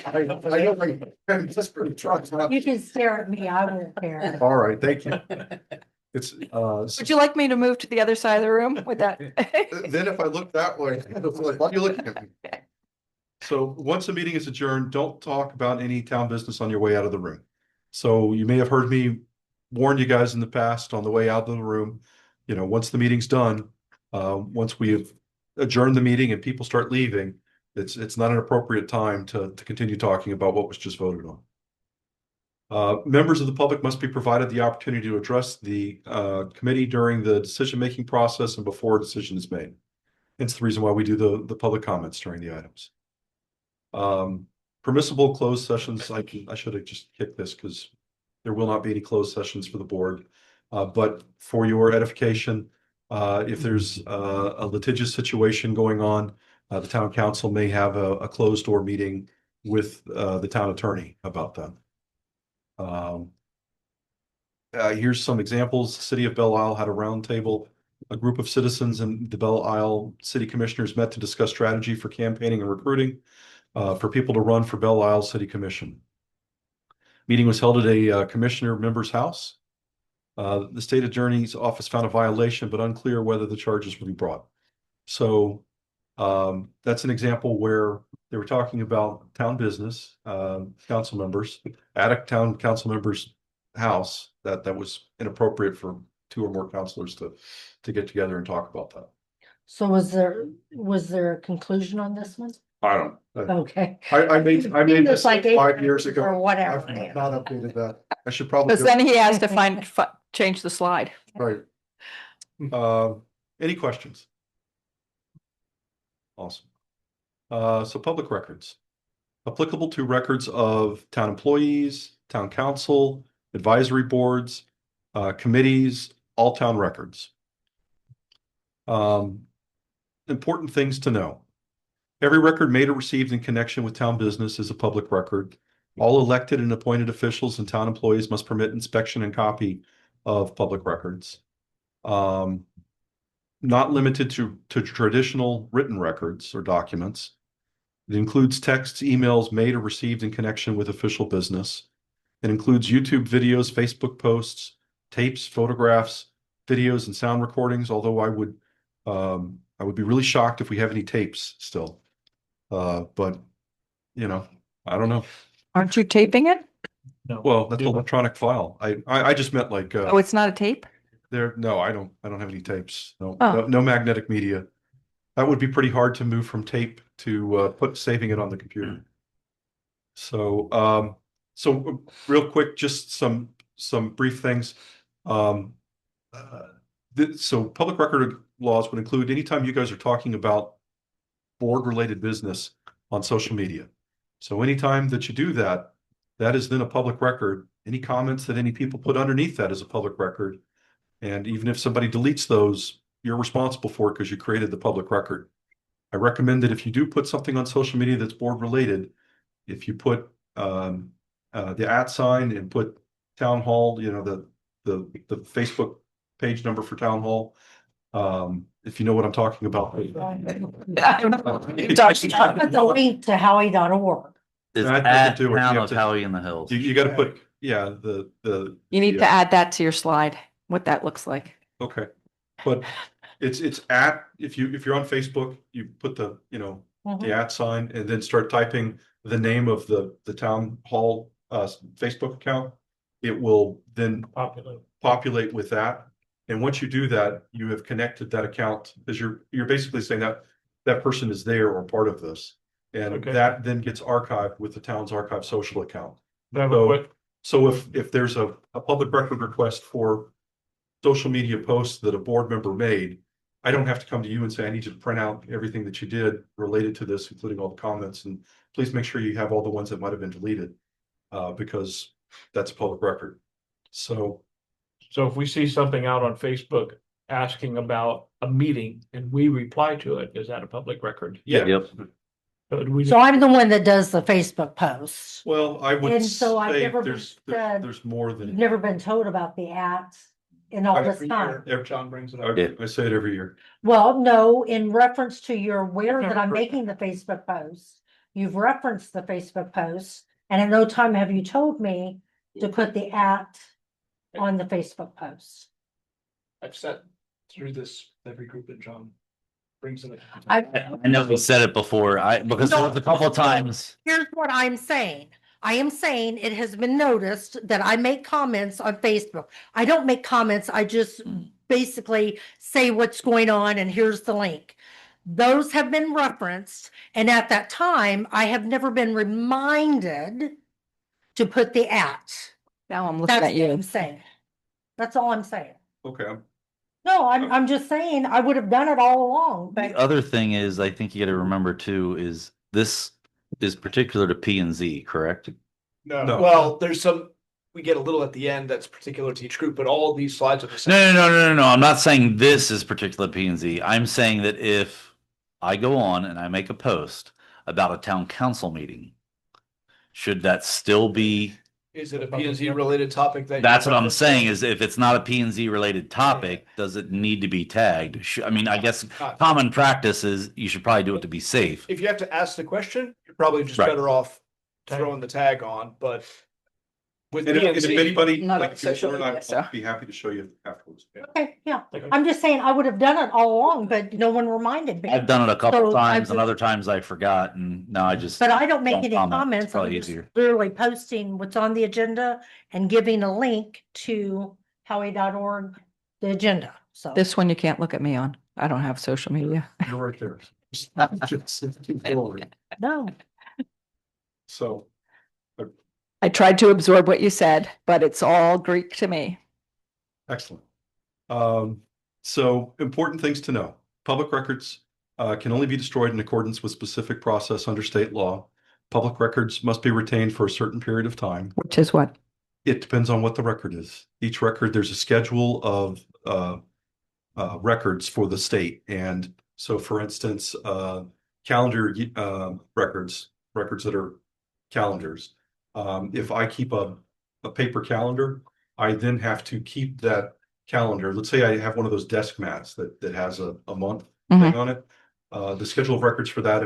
I'm just pretty trying. You can stare at me, I won't care. All right, thank you. It's Would you like me to move to the other side of the room with that? then if I look that way, it's like, why are you looking at me? So once the meeting is adjourned, don't talk about any town business on your way out of the room. So you may have heard me warn you guys in the past on the way out of the room. You know, once the meeting's done, once we have adjourned the meeting and people start leaving, it's not an appropriate time to continue talking about what was just voted on. Members of the public must be provided the opportunity to address the committee during the decision-making process and before a decision is made. It's the reason why we do the public comments during the items. Permissible closed sessions. I should have just kicked this because there will not be any closed sessions for the board. But for your edification, if there's a litigious situation going on, the town council may have a closed door meeting with the town attorney about that. Here's some examples. The city of Belle Isle had a roundtable a group of citizens and the Belle Isle City Commissioners met to discuss strategy for campaigning and recruiting for people to run for Belle Isle City Commission. Meeting was held at a commissioner member's house. The state attorney's office found a violation, but unclear whether the charges will be brought. So that's an example where they were talking about town business, council members, at a town council member's house that was inappropriate for 2 or more counselors to get together and talk about that. So was there a conclusion on this one? I don't. Okay. I made this like 5 years ago. or whatever. I've not updated that. I should probably. Because then he has to change the slide. Right. Any questions? Awesome. So public records. Applicable to records of town employees, town council, advisory boards, committees, all town records. Important things to know. Every record made or received in connection with town business is a public record. All elected and appointed officials and town employees must permit inspection and copy of public records. Not limited to traditional written records or documents. It includes texts, emails made or received in connection with official business. It includes YouTube videos, Facebook posts, tapes, photographs, videos, and sound recordings, although I would be really shocked if we have any tapes still. But you know, I don't know. Aren't you taping it? No. Well, that's an electronic file. I just meant like Oh, it's not a tape? no, I don't have any tapes. No, Oh. no magnetic media. That would be pretty hard to move from tape to saving it on the computer. So real quick, just some brief things. So public record laws would include anytime you guys are talking about board related business on social media. So anytime that you do that, that is then a public record. Any comments that any people put underneath that is a public record. And even if somebody deletes those, you're responsible for it because you created the public record. I recommend that if you do put something on social media that's board related, if you put the @ sign and put town hall, you know, the Facebook page number for town hall. If you know what I'm talking about. Put the link to Howey.org. It's I at do it. You town have of to- Howey-in-the-Hills. You got to put, yeah, the. You need to add that to your slide, what that looks like. Okay, but it's at, if you're on Facebook, you put the, you know, the @ sign and then start typing the name of the town hall Facebook account. It will then populate with that. And once you do that, you have connected that account because you're basically saying that that person is there or part of this. And that then gets archived with the town's archive social account. So if there's a public record request for social media posts that a board member made, I don't have to come to you and say, I need you to print out everything that you did related to this, including all the comments, and please make sure you have all the ones that might have been deleted, because that's a public record. So if we see something out on Facebook asking about a meeting and we reply to it, is that a public record? yeah. Yep. So I'm the one that does the Facebook posts. Well, I would And so I've say never there's more You've than. never been told about the @ in all this time. John brings it up. I say it every year. Well, no, in reference to you're aware that I'm making the Facebook posts. You've referenced the Facebook posts, and at no time have you told me to put the @ on the Facebook posts. I've sat through this every group that John brings in. I know we said it before, because there was a couple of times. Here's what I'm saying. I am saying it has been noticed that I make comments on Facebook. I don't make comments. I just basically say what's going on and here's the link. Those have been referenced. And at that time, I have never been reminded to put the @ Now I'm looking That's at what you. I'm saying. That's all I'm saying. Okay. No, I'm just saying I would have done it all along, The but other thing is, I think you got to remember too, is this is particular to P and Z, correct? No. Well, there's some, we get a little at the end that's particular to each group, but all these slides are the same. No. I'm not saying this is particular to P and Z. I'm saying that if I go on and I make a post about a town council meeting, should that still be Is it a P and Z related topic that? That's what I'm saying is if it's not a P and Z related topic, does it need to be tagged? I mean, I guess common practice is you should probably do it to be safe. If you have to ask the question, you're probably just Right. better off throwing the tag on, but with And if P&Z, anybody, Not like, on if you social want, media, so. I'd be happy to show you afterwards. Okay, yeah. I'm just saying I would have done it all along, but no one reminded me. I've done it a couple So I times and just- other times I forgot and now I just. But I don't make Don't any comment. It's comments. I'm probably just easier. literally posting what's on the agenda and giving a link to Howey.org, the agenda. So This one you can't look at me on. I don't have social media. You're right there. no, So, I tried to absorb what you said, but it's all Greek to me. excellent. So important things to know. Public records can only be destroyed in accordance with specific process under state law. Public records must be retained for a certain period of time. Which is what? It depends on what the record is. Each record, there's a schedule of records for the state. And so, for instance, calendar records that are calendars. If I keep a paper calendar, I then have to keep that calendar. Let's say I have one of those desk mats that has a month thing on it. The schedule of records for that,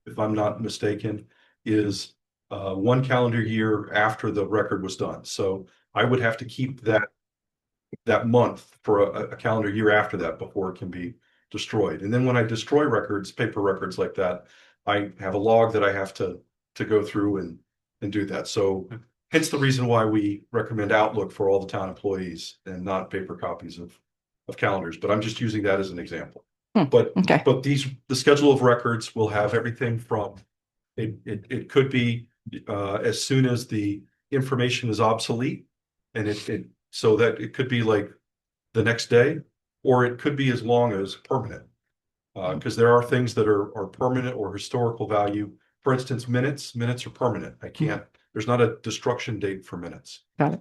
if I'm not mistaken, is 1 calendar year after the record was done. So I would have to keep that month for a calendar year after that before it can be destroyed. And then when I destroy records, paper records like that, I have a log that I have to go through and do that. So hence the reason why we recommend Outlook for all the town employees and not paper copies of calendars. But I'm just using that as an example. But the schedule of records will have everything from it could be as soon as the information is obsolete, and it so that it could be like the next day, or it could be as long as permanent. Because there are things that are permanent or historical value. For instance, minutes are permanent. There's not a destruction date for minutes. Got it.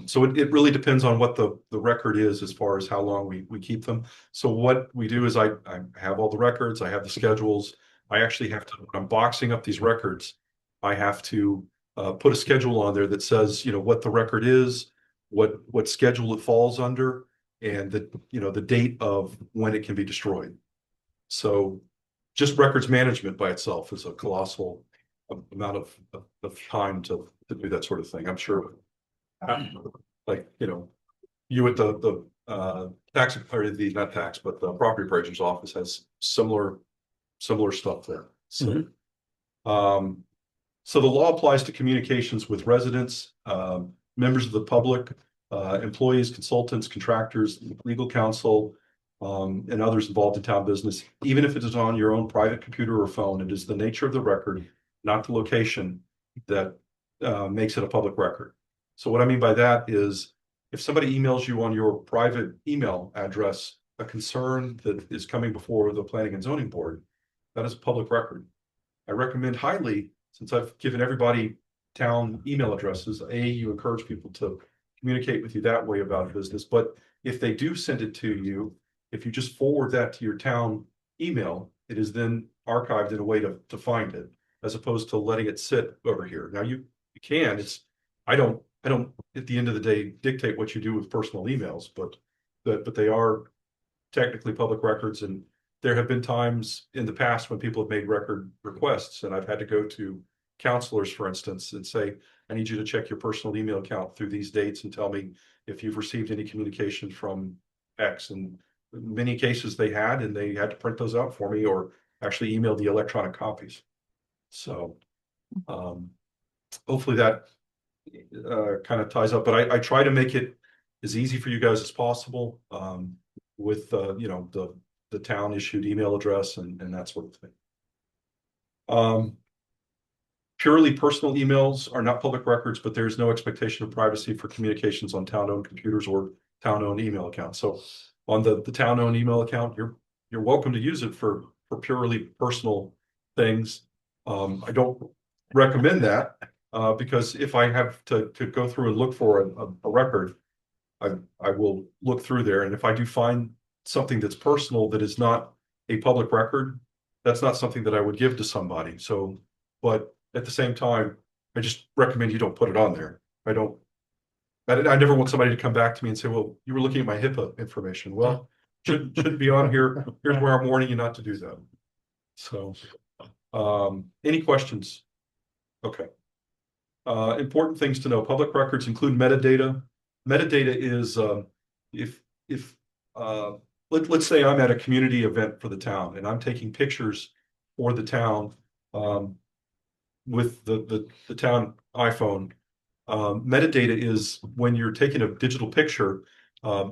So it really depends on what the record is as far as how long we keep them. So what we do is I have all the records, I have the schedules. I actually have to, when I'm boxing up these records, I have to put a schedule on there that says, what the record is, what schedule it falls under, and the date of when it can be destroyed. So just records management by itself is a colossal amount of time to do that sort of thing. I'm sure, like, you at the tax, or the, not tax, but the property appraiser's office has similar stuff there. So, so the law applies to communications with residents, members of the public, employees, consultants, contractors, legal counsel, and others involved in town business. Even if it is on your own private computer or phone, it is the nature of the record, not the location, that makes it a public record. So what I mean by that is, if somebody emails you on your private email address a concern that is coming before the Planning and Zoning Board, that is a public record. I recommend highly, since I've given everybody town email addresses, you encourage people to communicate with you that way about business. But if they do send it to you, if you just forward that to your town email, it is then archived in a way to find it, as opposed to letting it sit over here. Now you can, I don't at the end of the day dictate what you do with personal emails, but they are technically public records. And there have been times in the past when people have made record requests, and I've had to go to counselors, for instance, and say, I need you to check your personal email account through these dates and tell me if you've received any communication from X. And in many cases they had, and they had to print those out for me or actually email the electronic copies. So hopefully that kind of ties up, but I try to make it as easy for you guys as possible with the town issued email address and that sort of thing. Purely personal emails are not public records, but there's no expectation of privacy for communications on town-owned computers or town-owned email accounts. So on the town-owned email account, you're welcome to use it for purely personal things. I don't recommend that because if I have to go through and look for a record, I will look through there, and if I do find something that's personal that is not a public record, that's not something that I would give to somebody. So, but at the same time, I just recommend you don't put it on there. I never want somebody to come back to me and say, well, you were looking at my HIPAA information. Well, shouldn't be on here. Here's where I'm warning you not to do that. So, any questions? Okay. Important things to know. Public records include metadata. Metadata is, let's say I'm at a community event for the town and I'm taking pictures for the town, with the town iPhone. Metadata is when you're taking a digital picture,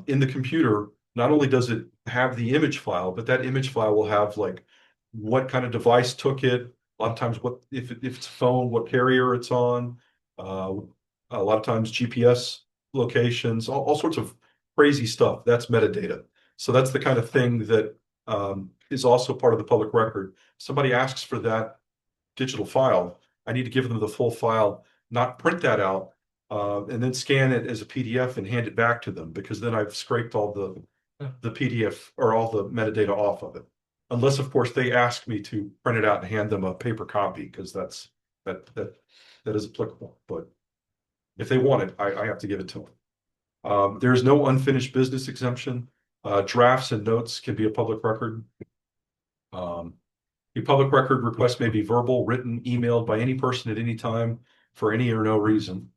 in the computer, not only does it have the image file, but that image file will have like what kind of device took it. A lot of times, what if it's a phone, what carrier it's on. A lot of times GPS locations, all sorts of crazy stuff. That's metadata. So that's the kind of thing that is also part of the public record. Somebody asks for that digital file, I need to give them the full file, not print that out, and then scan it as a PDF and hand it back to them, because then I've scraped all the PDF or all the metadata off of it. Unless, of course, they ask me to print it out and hand them a paper copy, because that is applicable. But if they want it, I have to give it to them. There's no unfinished business exemption. Drafts and notes can be a public record. A public record request may be verbal, written, emailed by any person at any time for any or no reason.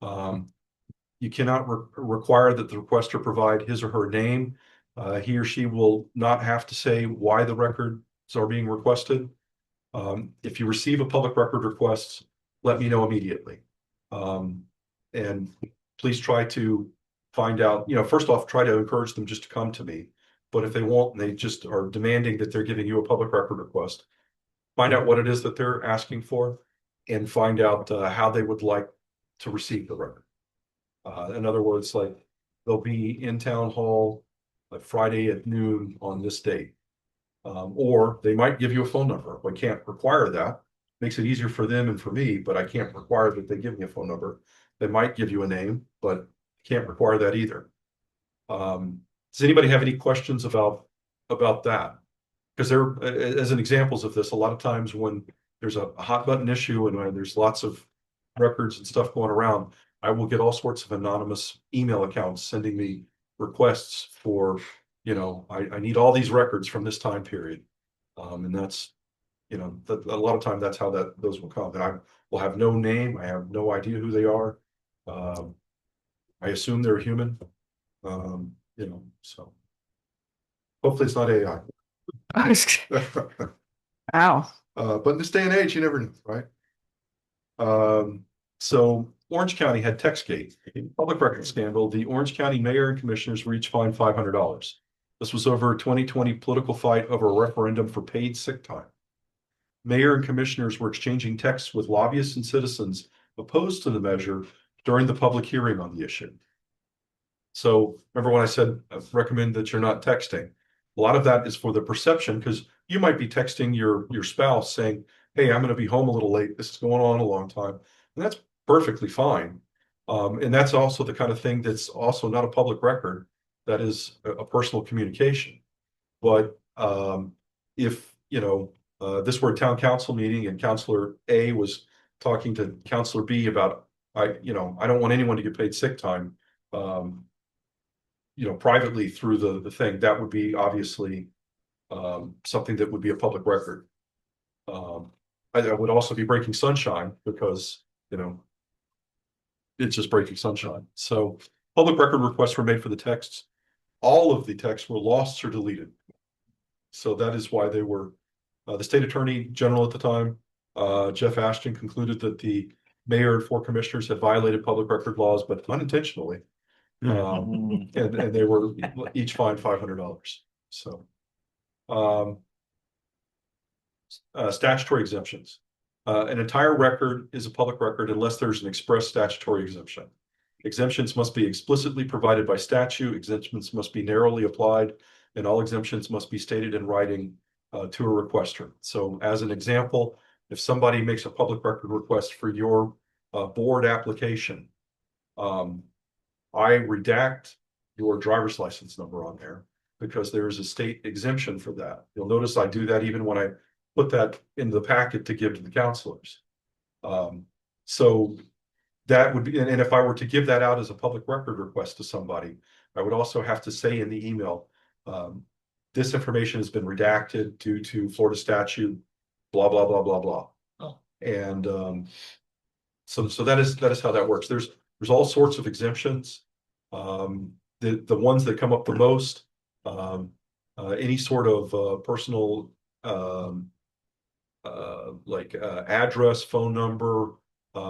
You cannot require that the requester provide his or her name. He or she will not have to say why the records are being requested. If you receive a public record request, let me know immediately. And please try to find out, first off, try to encourage them just to come to me. But if they won't, and they just are demanding that they're giving you a public record request, find out what it is that they're asking for and find out how they would like to receive the record. In other words, like they'll be in town hall like Friday at noon on this date. Or they might give you a phone number. I can't require that. Makes it easier for them and for me, but I can't require that they give me a phone number. They might give you a name, but can't require that either. Does anybody have any questions about that? Because there, as an examples of this, a lot of times when there's a hot button issue and when there's lots of records and stuff going around, I will get all sorts of anonymous email accounts sending me requests for, I need all these records from this time period. And that's, a lot of time that's how those will come. And I will have no name. I have no idea who they are. I assume they're human. So hopefully it's not AI. Wow. But in this day and age, you never know, right? So Orange County had TextGate, a public record scandal. The Orange County mayor and commissioners were each fined $500. This was over a 2020 political fight over a referendum for paid sick time. Mayor and commissioners were exchanging texts with lobbyists and citizens opposed to the measure during the public hearing on the issue. So remember when I said I recommend that you're not texting? A lot of that is for the perception, because you might be texting your spouse saying, hey, I'm going to be home a little late. This is going on a long time. And that's perfectly fine. And that's also the kind of thing that's also not a public record. That is a personal communication. But if, this were a town council meeting and Counselor A was talking to Counselor B about, I don't want anyone to get paid sick time, privately through the thing, that would be obviously something that would be a public record. I would also be breaking sunshine because, it's just breaking sunshine. So public record requests were made for the texts. All of the texts were lost or deleted. So that is why they were, the state attorney general at the time, Jeff Ashton, concluded that the mayor and 4 commissioners had violated public record laws, but unintentionally. And they were each fined $500. So, statutory exemptions. An entire record is a public record unless there's an express statutory exemption. Exemptions must be explicitly provided by statute. Exemptions must be narrowly applied, and all exemptions must be stated in writing to a requester. So, as an example, if somebody makes a public record request for your board application, I redact your driver's license number on there because there is a state exemption for that. You'll notice I do that even when I put that in the packet to give to the counselors. So that would be, and if I were to give that out as a public record request to somebody, I would also have to say in the email, this information has been redacted due to Florida statute, blah, blah, blah, blah, blah. Oh. And so that is how that works. There's all sorts of exemptions. The ones that come up the most, any sort of personal address, phone number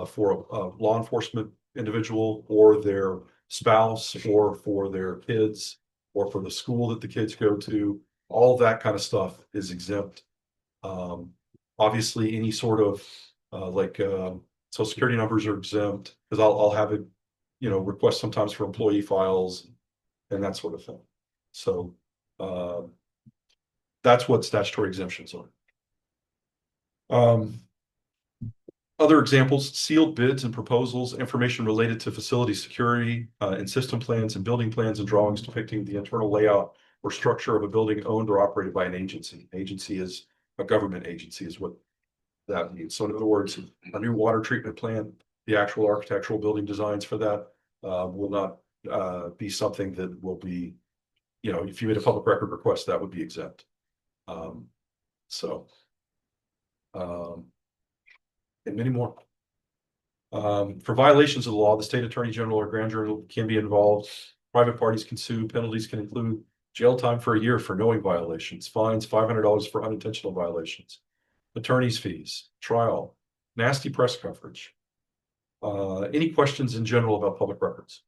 for a law enforcement individual or their spouse or for their kids or for the school that the kids go to, all that kind of stuff is exempt. Obviously, any sort of Social Security numbers are exempt because I'll have it, request sometimes for employee files and that sort of thing. So that's what statutory exemptions are. Other examples, sealed bids and proposals, information related to facility security, and system plans and building plans and drawings depicting the internal layout or structure of a building owned or operated by an agency. Agency is a government agency is what that means. So in other words, a new water treatment plan, the actual architectural building designs for that will not be something that will be, if you made a public record request, that would be exempt. And many more. For violations of the law, the state attorney general or grand jury can be involved. Private parties can sue. Penalties can include jail time for a year for knowing violations, fines $500 for unintentional violations, attorney's fees, trial, nasty press coverage. Any questions in general about public records?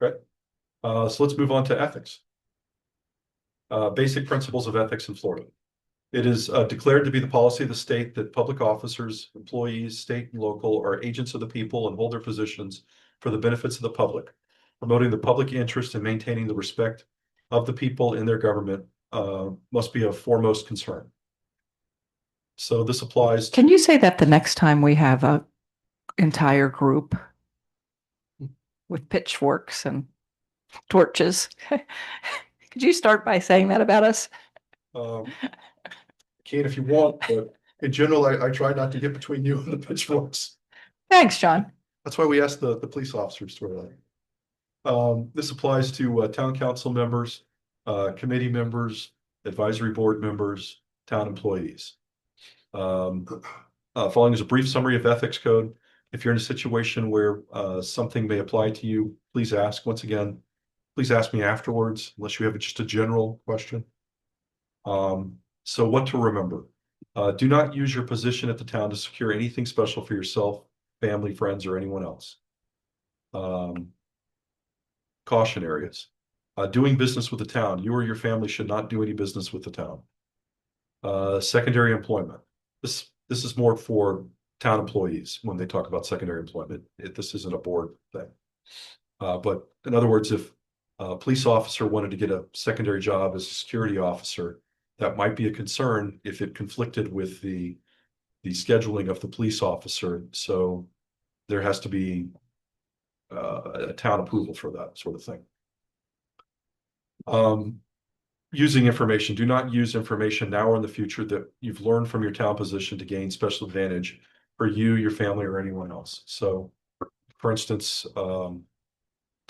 Okay. So let's move on to ethics. Basic principles of ethics in Florida. It is declared to be the policy of the state that public officers, employees, state and local, are agents of the people and hold their positions for the benefits of the public, promoting the public interest and maintaining the respect of the people in their government must be of foremost concern. So this applies to— Can you say that the next time we have a entire group with pitchforks and torches? Could you start by saying that about us? Can if you want, but in general, I try not to get between you and the pitchforks. Thanks, John. That's why we asked the police officers to wear that. This applies to town council members, committee members, advisory board members, town employees. Following is a brief summary of ethics code. If you're in a situation where something may apply to you, please ask. Once again, please ask me afterwards, unless you have just a general question. So what to remember? Do not use your position at the town to secure anything special for yourself, family, friends, or anyone else. Caution areas. Doing business with the town. You or your family should not do any business with the town. Secondary employment. This is more for town employees when they talk about secondary employment. This isn't a board thing. But in other words, if a police officer wanted to get a secondary job as a security officer, that might be a concern if it conflicted with the scheduling of the police officer. So there has to be a town approval for that sort of thing. Using information. Do not use information now or in the future that you've learned from your town position to gain special advantage for you, your family, or anyone else. So, for instance, town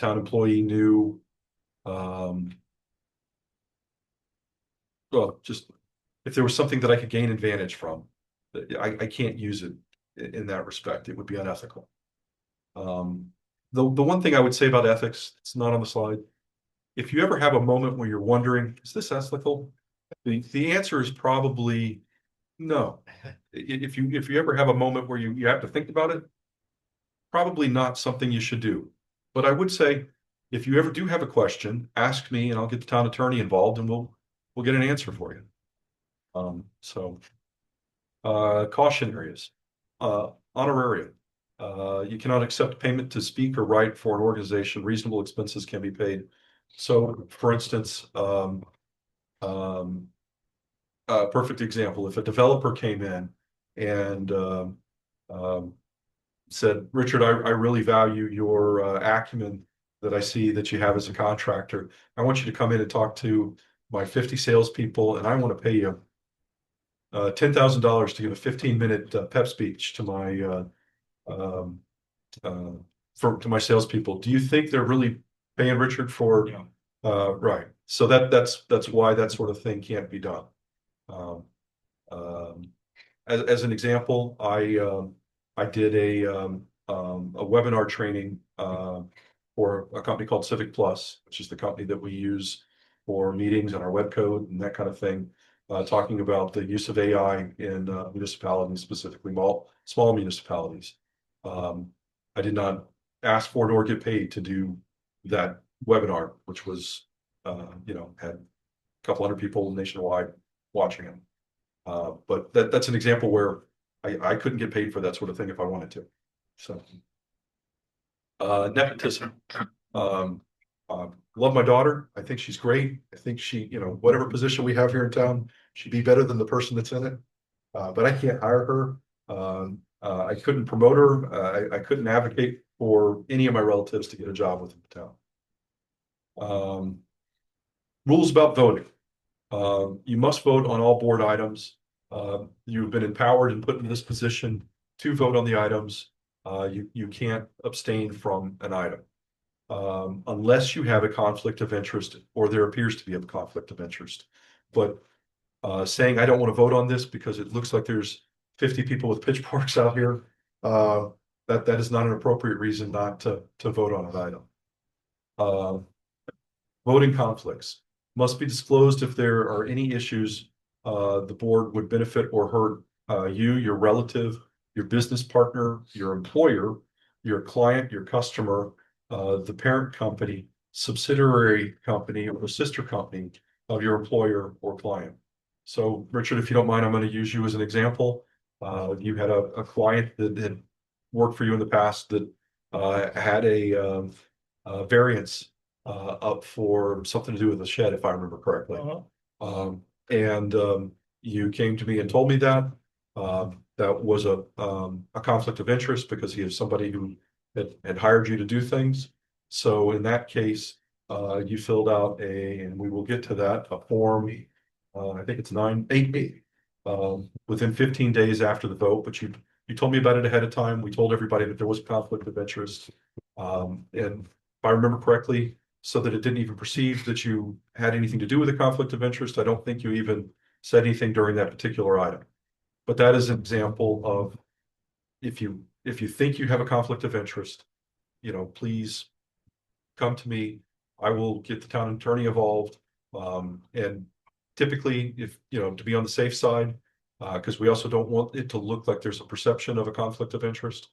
employee knew, well, just if there was something that I could gain advantage from, I can't use it in that respect. It would be unethical. The one thing I would say about ethics, it's not on the slide. If you ever have a moment where you're wondering, is this ethical? The answer is probably no. If you ever have a moment where you have to think about it, probably not something you should do. But I would say, if you ever do have a question, ask me and I'll get the town attorney involved and we'll get an answer for you. Caution areas. Honoraria. You cannot accept payment to speak or write for an organization. Reasonable expenses can be paid. So, for instance, a perfect example, if a developer came in and said, Richard, I really value your acumen that I see that you have as a contractor. I want you to come in and talk to my 50 salespeople, and I want to pay you $10,000 to give a 15-minute pep speech to my um, to my salespeople. Do you think they're really paying Richard for? Yeah. Right. So that's why that sort of thing can't be done. Um, as an example, I did a webinar training for a company called Civic Plus, which is the company that we use for meetings and our web code and that kind of thing, talking about the use of AI in municipalities, specifically small municipalities. I did not ask for nor get paid to do that webinar, which was, had a couple hundred people nationwide watching it. But that's an example where I couldn't get paid for that sort of thing if I wanted to. So, nepotism. Love my daughter. I think she's great. I think she, whatever position we have here in town, she'd be better than the person that's in it. But I can't hire her. I couldn't promote her. I couldn't advocate for any of my relatives to get a job within the town. Rules about voting. You must vote on all board items. You've been empowered and put in this position to vote on the items. You can't abstain from an item. Unless you have a conflict of interest or there appears to be a conflict of interest. But saying I don't want to vote on this because it looks like there's 50 people with pitchforks out here, that is not an appropriate reason not to vote on an item. Voting conflicts must be disclosed if there are any issues the board would benefit or hurt you, your relative, your business partner, your employer, your client, your customer, the parent company, subsidiary company, or the sister company of your employer or client. So, Richard, if you don't mind, I'm going to use you as an example. You had a client that had worked for you in the past that had a variance up for something to do with the shed, if I remember correctly. And you came to me and told me that that was a conflict of interest because he is somebody who had hired you to do things. So in that case, you filled out and we will get to that, a form. I think it's 8B within 15 days after the vote, but you told me about it ahead of time. We told everybody that there was a conflict of interest. And if I remember correctly, so that it didn't even perceive that you had anything to do with a conflict of interest. I don't think you even said anything during that particular item. But that is an example of if you think you have a conflict of interest, please come to me. I will get the town attorney involved. And typically, if to be on the safe side, because we also don't want it to look like there's a perception of a conflict of interest.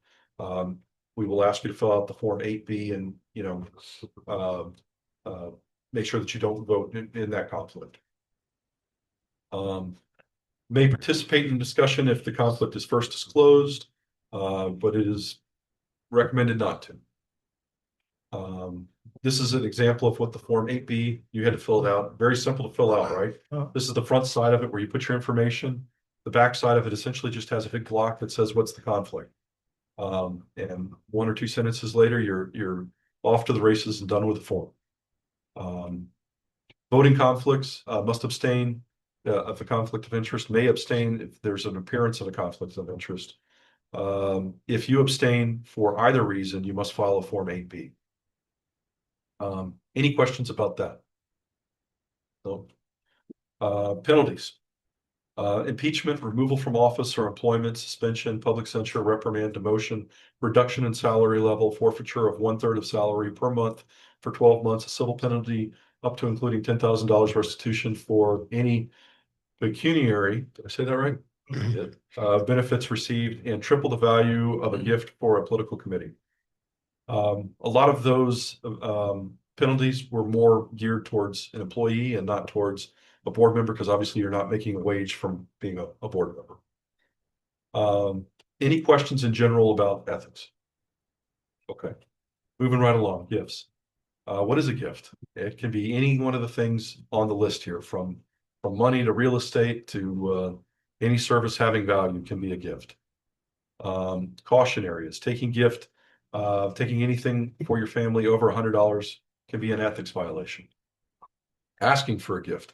We will ask you to fill out the form 8B and make sure that you don't vote in that conflict. May participate in discussion if the conflict is first disclosed, but it is recommended not to. This is an example of what the form 8B, you had to fill it out. Very simple to fill out, right? This is the front side of it where you put your information. The back side of it essentially just has a big block that says what's the conflict. And one or two sentences later, you're off to the races and done with the form. Voting conflicts must abstain if a conflict of interest, may abstain if there's an appearance of a conflict of interest. If you abstain for either reason, you must file a form 8B. Any questions about that? No. Penalties. Impeachment, removal from office or employment, suspension, public censure, reprimand, demotion, reduction in salary level, forfeiture of 1/3 of salary per month for 12 months, a civil penalty up to including $10,000 restitution for any pecuniary, did I say that right? Benefits received and triple the value of a gift for a political committee. A lot of those penalties were more geared towards an employee and not towards a board member, because obviously you're not making a wage from being a board member. Any questions in general about ethics? Okay, moving right along. Gifts. What is a gift? It can be any one of the things on the list here, from money to real estate to any service having value can be a gift. Caution areas. Taking anything for your family over $100 can be an ethics violation. Asking for a gift.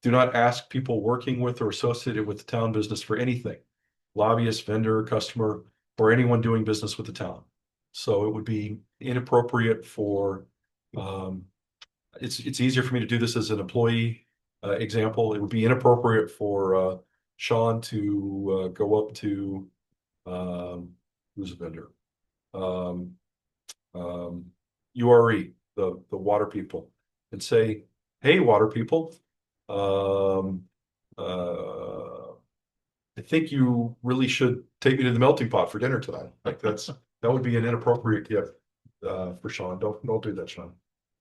do not ask people working with or associated with the town business for anything. Lobbyist, vendor, customer, or anyone doing business with the town. So it would be inappropriate for, it's easier for me to do this as an employee example. It would be inappropriate for Sean to go up to, who's a vendor? URE, the water people, and say, hey, water people, I think you really should take me to the melting pot for dinner tonight. Like that would be an inappropriate gift for Sean. Don't do that, Sean.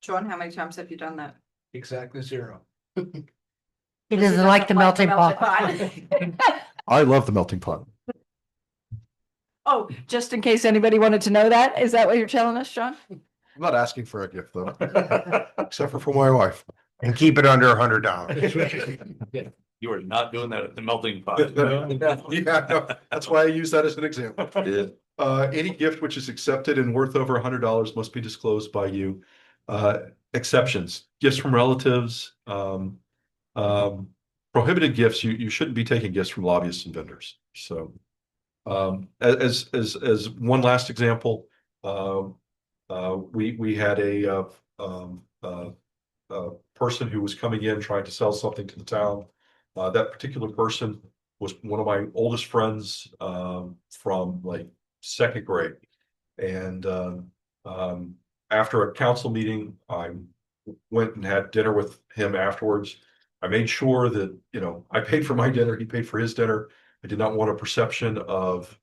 Sean, how many times have you done that? Exactly 0. He doesn't like the melting pot. I love the melting pot. Oh, just in case anybody wanted to know that, is that what you're telling us, Sean? I'm not asking for a gift though, except for my wife. And keep it under $100. You are not doing that at the melting pot. Yeah, no, that's why I use that as an example. Any gift which is accepted and worth over $100 must be disclosed by you. Exceptions, gifts from relatives, prohibited gifts. You shouldn't be taking gifts from lobbyists and vendors. So, as one last example, we had a person who was coming in trying to sell something to the town. That particular person was one of my oldest friends from like 2nd grade. And after a council meeting, I went and had dinner with him afterwards. I made sure that, I paid for my dinner, he paid for his dinner. I did not want a perception of,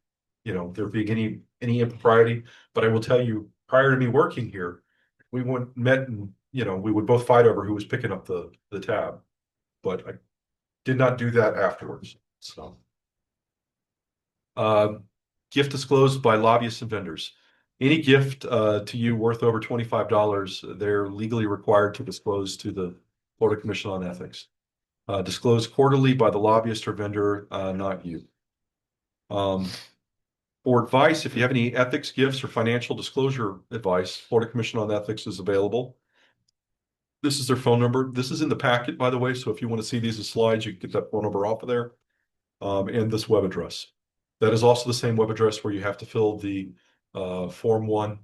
there being any impropriety. But I will tell you, prior to me working here, we met and, we would both fight over who was picking up the tab. But I did not do that afterwards. So, gift disclosed by lobbyists and vendors. Any gift to you worth over $25, they're legally required to disclose to the Florida Commission on Ethics. Disclosed quarterly by the lobbyist or vendor, not you. For advice, if you have any ethics gifts or financial disclosure advice, Florida Commission on Ethics is available. This is their phone number. This is in the packet, by the way. So if you want to see these as slides, you can get that phone number off of there. And this web address. That is also the same web address where you have to fill the Form 1,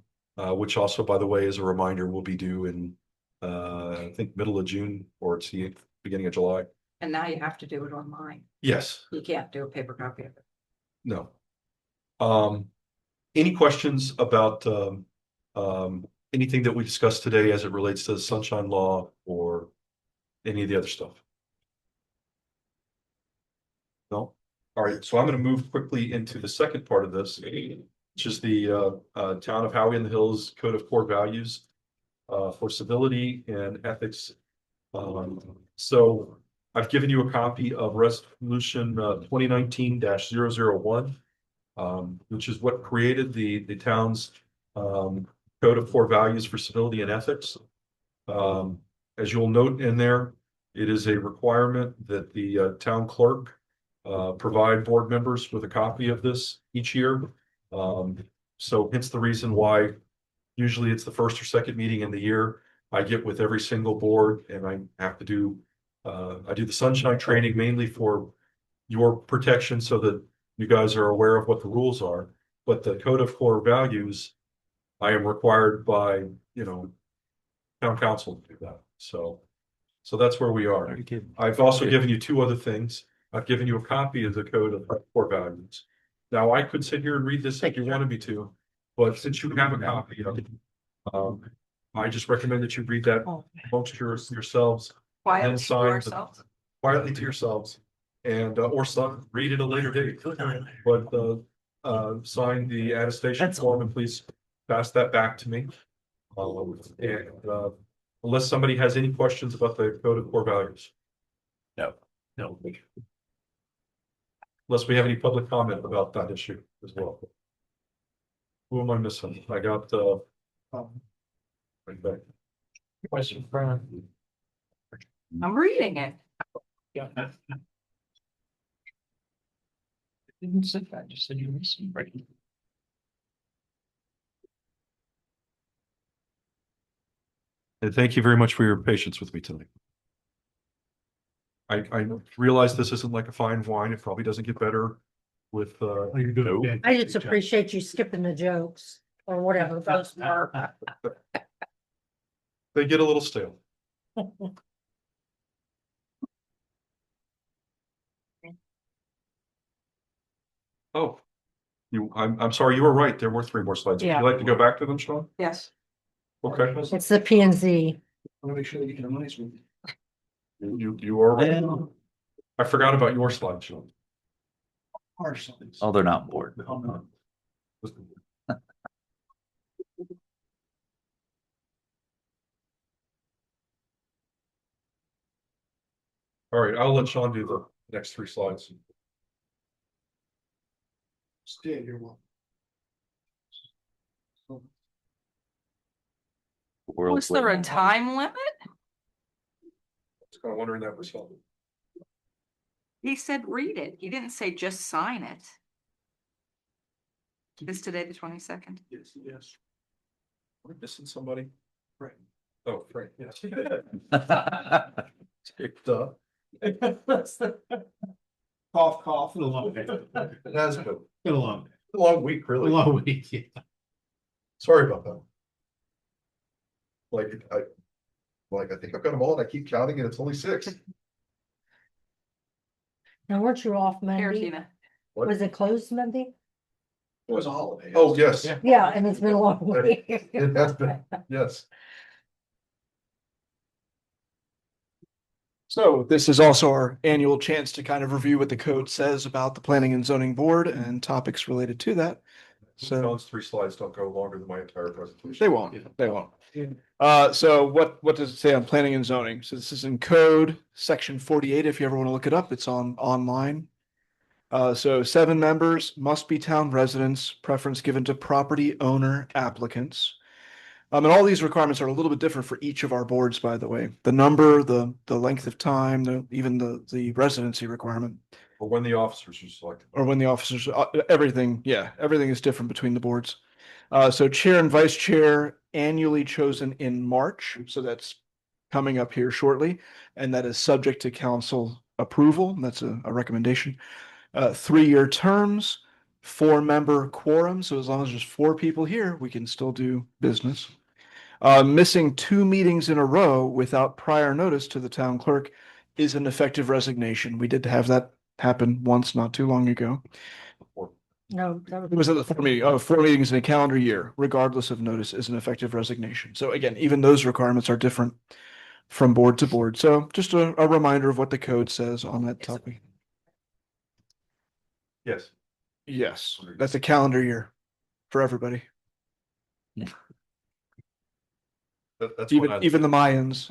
which also, by the way, as a reminder, will be due in, I think, middle of June, or it's the beginning of July. And now you have to do it online. Yes. You can't do a paper copy of it. No. Any questions about anything that we discussed today as it relates to the Sunshine Law or any of the other stuff? No? All right, so I'm going to move quickly into the second part of this, which is the Town of Howey-in-the-Hills Code of Core Values for Civility and Ethics. So I've given you a copy of Resolution 2019-001, which is what created the town's Code of Core Values for Civility and Ethics. As you'll note in there, it is a requirement that the town clerk provide board members with a copy of this each year. So hence the reason why usually it's the first or second meeting in the year. I get with every single board and I have to do, I do the sunshine training mainly for your protection so that you guys are aware of what the rules are. But the Code of Core Values, I am required by, town council to do that. So that's where we are. I've also given you 2 other things. I've given you a copy of the Code of Core Values. Now, I could sit here and read this if you wanted me to, but since you have a copy of it, I just recommend that you read that amongst yourselves. Quietly and to sign ourselves. quietly to yourselves, and or some read at a later date. But sign the attestation form and please pass that back to me. And unless somebody has any questions about the Code of Core Values. No. Unless we have any public comment about that issue as well. Who am I missing? I got right back. Question for I'm reading it. yeah. I didn't say that. I just said you're missing. Right. And thank you very much for your patience with me tonight. I realize this isn't like a fine wine. It probably doesn't get better with, You're doing Nope. I just appreciate you skipping the jokes or whatever those were. they get a little stale. Oh, I'm sorry, you were right. There were 3 more slides. Would Yeah. you like to go back to them, Sean? Yes. Okay. It's the P and Z. I want to make sure that you get a nice one. You are right. I forgot about your slide, Sean. Oh, they're not bored. All right, I'll let Sean do the next 3 slides. Stay here one. Was there a time limit? I was kind of wondering that myself. He said read it. He didn't say just sign it. Is today the 22nd? Yes, yes. Am I missing somebody? Right. Oh, right, yes. Duh. Cough, cough, a long day. It has been. Been a long day. A long week, A really. long week, yeah. Sorry about that. I think I've got them all and I keep counting and it's only 6. Now, weren't you off Here, Monday? Tina. What? Was it closed Monday? It was a holiday. Oh, yes. Yeah. Yeah, and it's been a long week. It has been, yes. So this is also our annual chance to kind of review what the code says about the Planning and Zoning Board and topics related to that. So Sean's 3 slides don't go longer than my entire presentation. they won't, they won't. So what does it say on planning and zoning? So this is in code, section 48. If you ever want to look it up, it's online. So 7 members must be town residents, preference given to property owner applicants. And all these requirements are a little bit different for each of our boards, by the way. The number, the length of time, even the residency requirement. Or when the officers are selected. Or when the officers, everything is different between the boards. So chair and vice chair annually chosen in March, so that's coming up here shortly, and that is subject to council approval. That's a recommendation. 3-year terms, 4-member quorum. So as long as there's 4 people here, we can still do business. Missing 2 meetings in a row without prior notice to the town clerk is an effective resignation. We did have that happen once not too long ago. No, that It was at the 4 meeting. Oh, 4 meetings in a calendar year, regardless of notice, is an effective resignation. So again, even those requirements are different from board to board. So just a reminder of what the code says on that topic. Yes. Yes, that's a calendar year for everybody. That's Even the Mayans.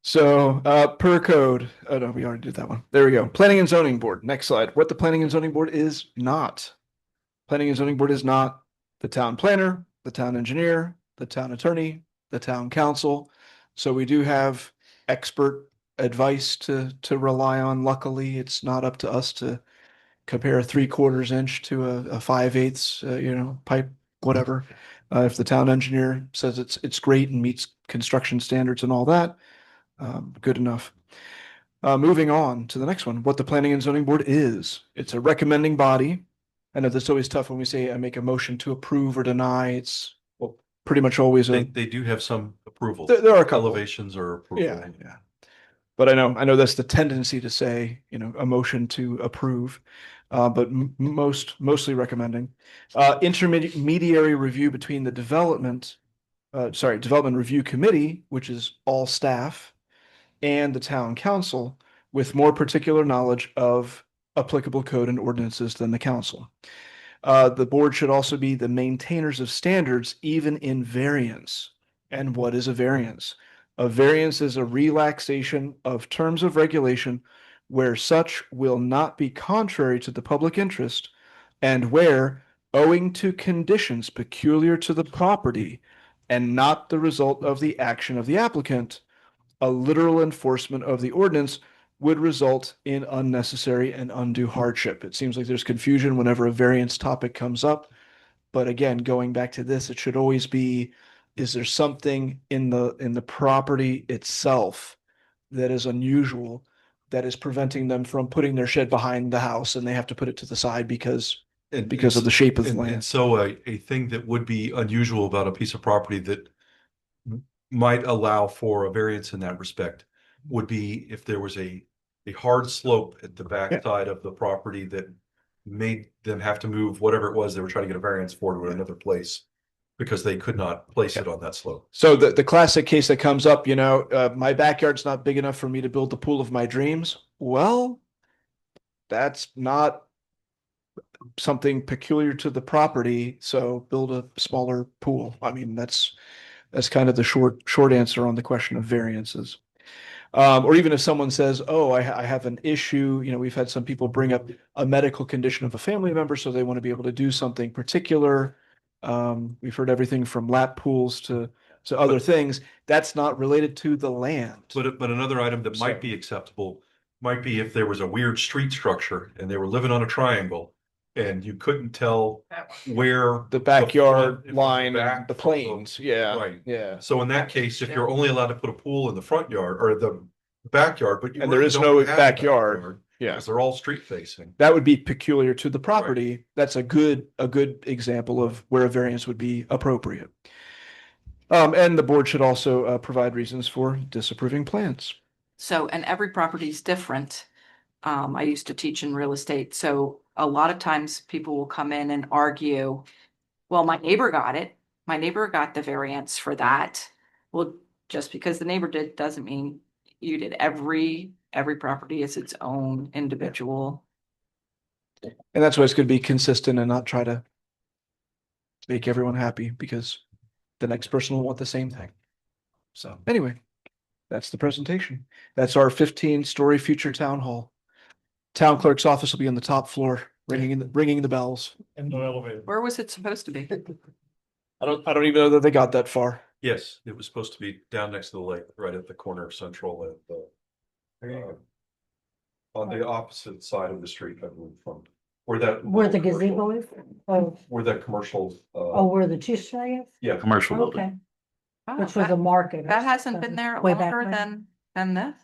So, per code, oh no, we already did that one. There we go. Planning and Zoning Board. Next slide. What the Planning and Zoning Board is not. Planning and Zoning Board is not the town planner, the town engineer, the town attorney, the town council. So we do have expert advice to rely on. Luckily, it's not up to us to compare a 3/4 inch to a 5/8, pipe, whatever. If the town engineer says it's great and meets construction standards and all that, good enough. Moving on to the next one, what the Planning and Zoning Board is. It's a recommending body. I know that's always tough when we say I make a motion to approve or deny. It's pretty much always They do have some approvals. There are a couple. Elevations or approval. Yeah. But I know that's the tendency to say, a motion to approve, but mostly recommending. Intermediary review between the development review committee, which is all staff, and the town council, with more particular knowledge of applicable code and ordinances than the council. The board should also be the maintainers of standards, even in variance. And what is a variance? A variance is a relaxation of terms of regulation where such will not be contrary to the public interest and where, owing to conditions peculiar to the property and not the result of the action of the applicant, a literal enforcement of the ordinance would result in unnecessary and undue hardship. It seems like there's confusion whenever a variance topic comes up. But again, going back to this, it should always be is there something in the property itself that is unusual, that is preventing them from putting their shed behind the house and they have to put it to the side because of the shape of the And land? so a thing that would be unusual about a piece of property that might allow for a variance in that respect would be if there was a hard slope at the back side of the property that made them have to move whatever it was they were trying to get a variance for to another place because they could not place it on that slope. So the classic case that comes up, my backyard's not big enough for me to build the pool of my dreams. Well, that's not something peculiar to the property, so build a smaller pool. I mean, that's kind of the short answer on the question of variances. Or even if someone says, oh, I have an issue, we've had some people bring up a medical condition of a family member, so they want to be able to do something particular. We've heard everything from lap pools to other things. That's not related to the land. But another item that might be acceptable might be if there was a weird street structure and they were living on a triangle and you couldn't tell where the backyard the line, back the plains. Yeah. Right. Yeah. So in that case, if you're only allowed to put a pool in the front yard or the backyard, but you And there really is don't no have a backyard. Yeah. because they're all street facing. That would be peculiar to the property. That's a good example of where a variance would be appropriate. And the board should also provide reasons for disapproving plans. So, and every property is different. I used to teach in real estate, so a lot of times people will come in and argue, well, my neighbor got it. My neighbor got the variance for that. Well, just because the neighbor did doesn't mean you did. Every property is its own individual. And that's why it's going to be consistent and not try to make everyone happy, because the next person will want the same thing. So anyway, that's the presentation. That's our 15-story future town hall. Town clerk's office will be on the top floor, ringing the bells. And no elevator. Where was it supposed to be? I don't even know that they got that far. Yes, it was supposed to be down next to the lake, right at the corner of Central and on the opposite side of the street, I believe, from where the gazebo is? Oh, where that commercial where the two-story is? yeah, Commercial building. Okay, Oh, which was a market. that hasn't been there Way back longer when. than this?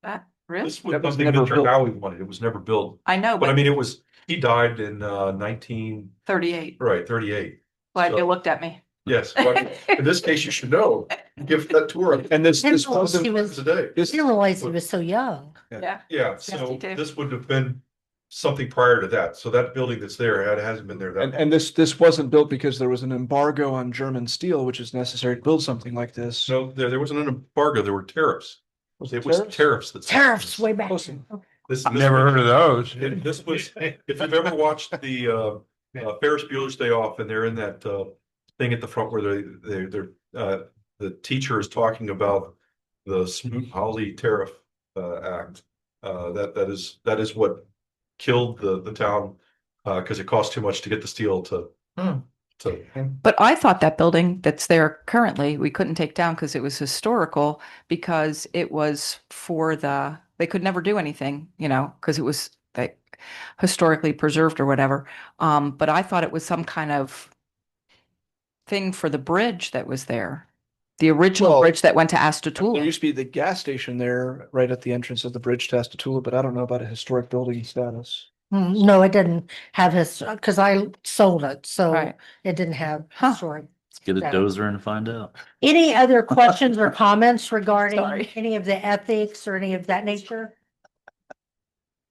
That, really? this was That was something never Mr. built. Howey wanted. It was never built. I know, But I but mean, he died in 38. 38. Glad So- you looked at me. Yes, but in this case, you should know. Give that tour. And this Didn't realize wasn't he was, Today. didn't realize he was so young. Yeah. Yeah, so 52. this would have been something prior to that. So that building that's there, it hasn't been there that long. and this wasn't built because there was an embargo on German steel, which is necessary to build something like this. No, there wasn't an embargo, there were tariffs. Was It was tariffs that. Tariffs way back. Listen. This, I've never heard of those. This was, if you've ever watched the Ferris Bueller's Day Off and they're in that thing at the front where they're the teacher is talking about the Smoot-Hawley Tariff Act. That is what killed the town because it cost too much to get the steel to. But I thought that building that's there currently, we couldn't take down because it was historical, because it was they could never do anything, because it was like historically preserved or whatever. But I thought it was some kind of thing for the bridge that was there. The original Well, bridge that went to There Astatool. used to be the gas station there right at the entrance of the bridge to Astatool, but I don't know about a historic building status. No, it didn't have because I sold it, so Right. it didn't have Huh. historic. Let's get a Yeah. dozer and find out. Any other questions or comments regarding Sorry. any of the ethics or any of that nature?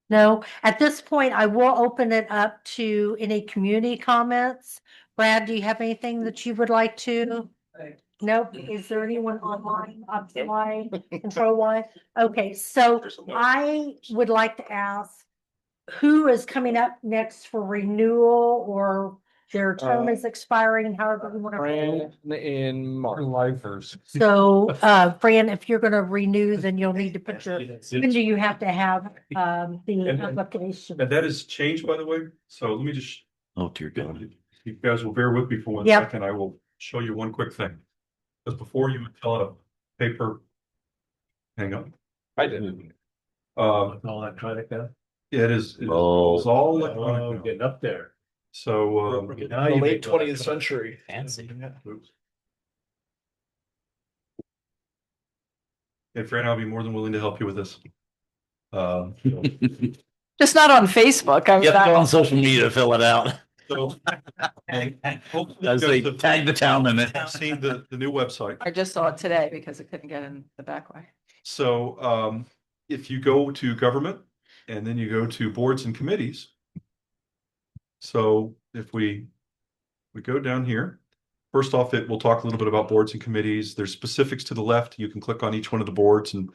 No, at this point, I will open it up to any community comments. Brad, do you have anything that you would like to? Nope. Is there anyone online, control line? Okay, so I would like to ask, who is coming up next for renewal or their term is expiring, however you want to. Fran in March. Lifers. So, Fran, if you're gonna renew, then you'll need to put when do you have to have, the application? And that has changed, by the way. So let me just, Oh, dear God. you guys will bear with me for 1 Yep. second. I will show you one quick thing. Because before you would fill out a paper. Hang on. I didn't. It Electronic now. is, it's Oh. all Oh, electronic now. getting up there. So, Now The you late make 20th electronic. century. Fancy. oops. And Fran, I'll be more than willing to help you with this. Just not on Facebook. I You mean, have to go on social media to fill it out. So hopefully As you they guys have tag the town in it. seen the new website. I just saw it today because it couldn't get in the back way. So if you go to government and then you go to boards and committees. So if we go down here, first off, it will talk a little bit about boards and committees. There's specifics to the left. You can click on each one of the boards and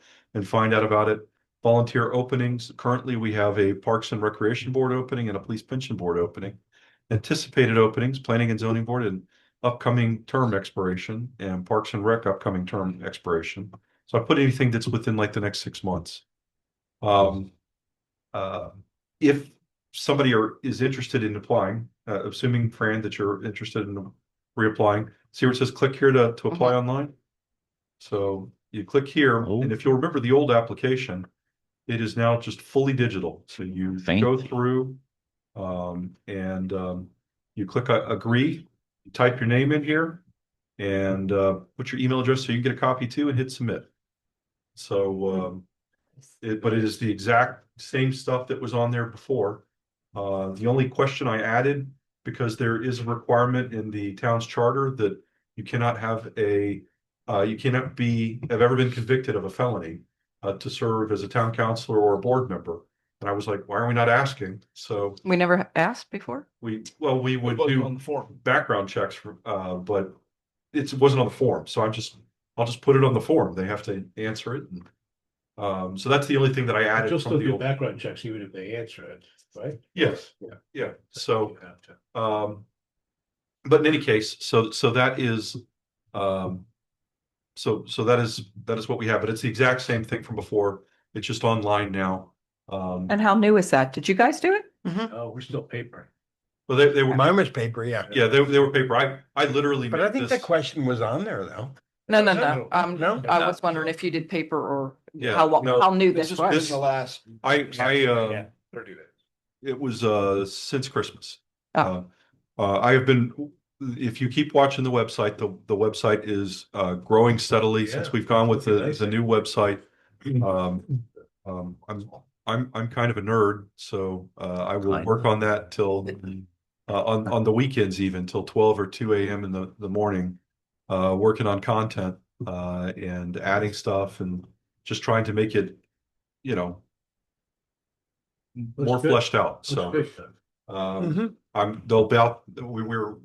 find out about it. Volunteer openings. Currently, we have a Parks and Recreation Board opening and a Police Pension Board opening. Anticipated openings, Planning and Zoning Board, and upcoming term expiration, and Parks and Rec upcoming term expiration. So I put anything that's within like the next 6 months. If somebody is interested in applying, assuming, Fran, that you're interested in reapplying, see where it says click here to apply online. So you click here, and if you'll remember the old application, it is now just fully digital. So you go through and you click agree, you type your name in here, and put your email address so you can get a copy too, and hit submit. So but it is the exact same stuff that was on there before. The only question I added, because there is a requirement in the town's charter that you cannot have have ever been convicted of a felony to serve as a town councilor or a board member. And I was like, why are we not asking? So We never asked before. we would It do on the form. background checks for, but it wasn't on the form. So I'll just put it on the form. They have to answer it. And, so that's the only thing that I added You'll from still the do old. background checks even if they answer it, right? Yes. Yeah. Yeah. So, You have to. but in any case, so that is, so that is what we have, but it's the exact same thing from before. It's just online now. And how new is that? Did you guys do it? Oh, we're still paper. Well, they were, Mine was paper, yeah. yeah, they were paper. I literally But I made think this. the question was on there though. No. No? I was wondering if you did paper or Yeah, how no, new This this has been was. the last. I 30 days. it was since Christmas. Oh. I have been, if you keep watching the website, the website is growing steadily since Yeah, we've gone with nice. the new website. I'm kind of a nerd, so I will work on that till on the weekends, even till 12 or 2 a.m. in the morning, working on content and adding stuff and just trying to make it, more good. fleshed out. So we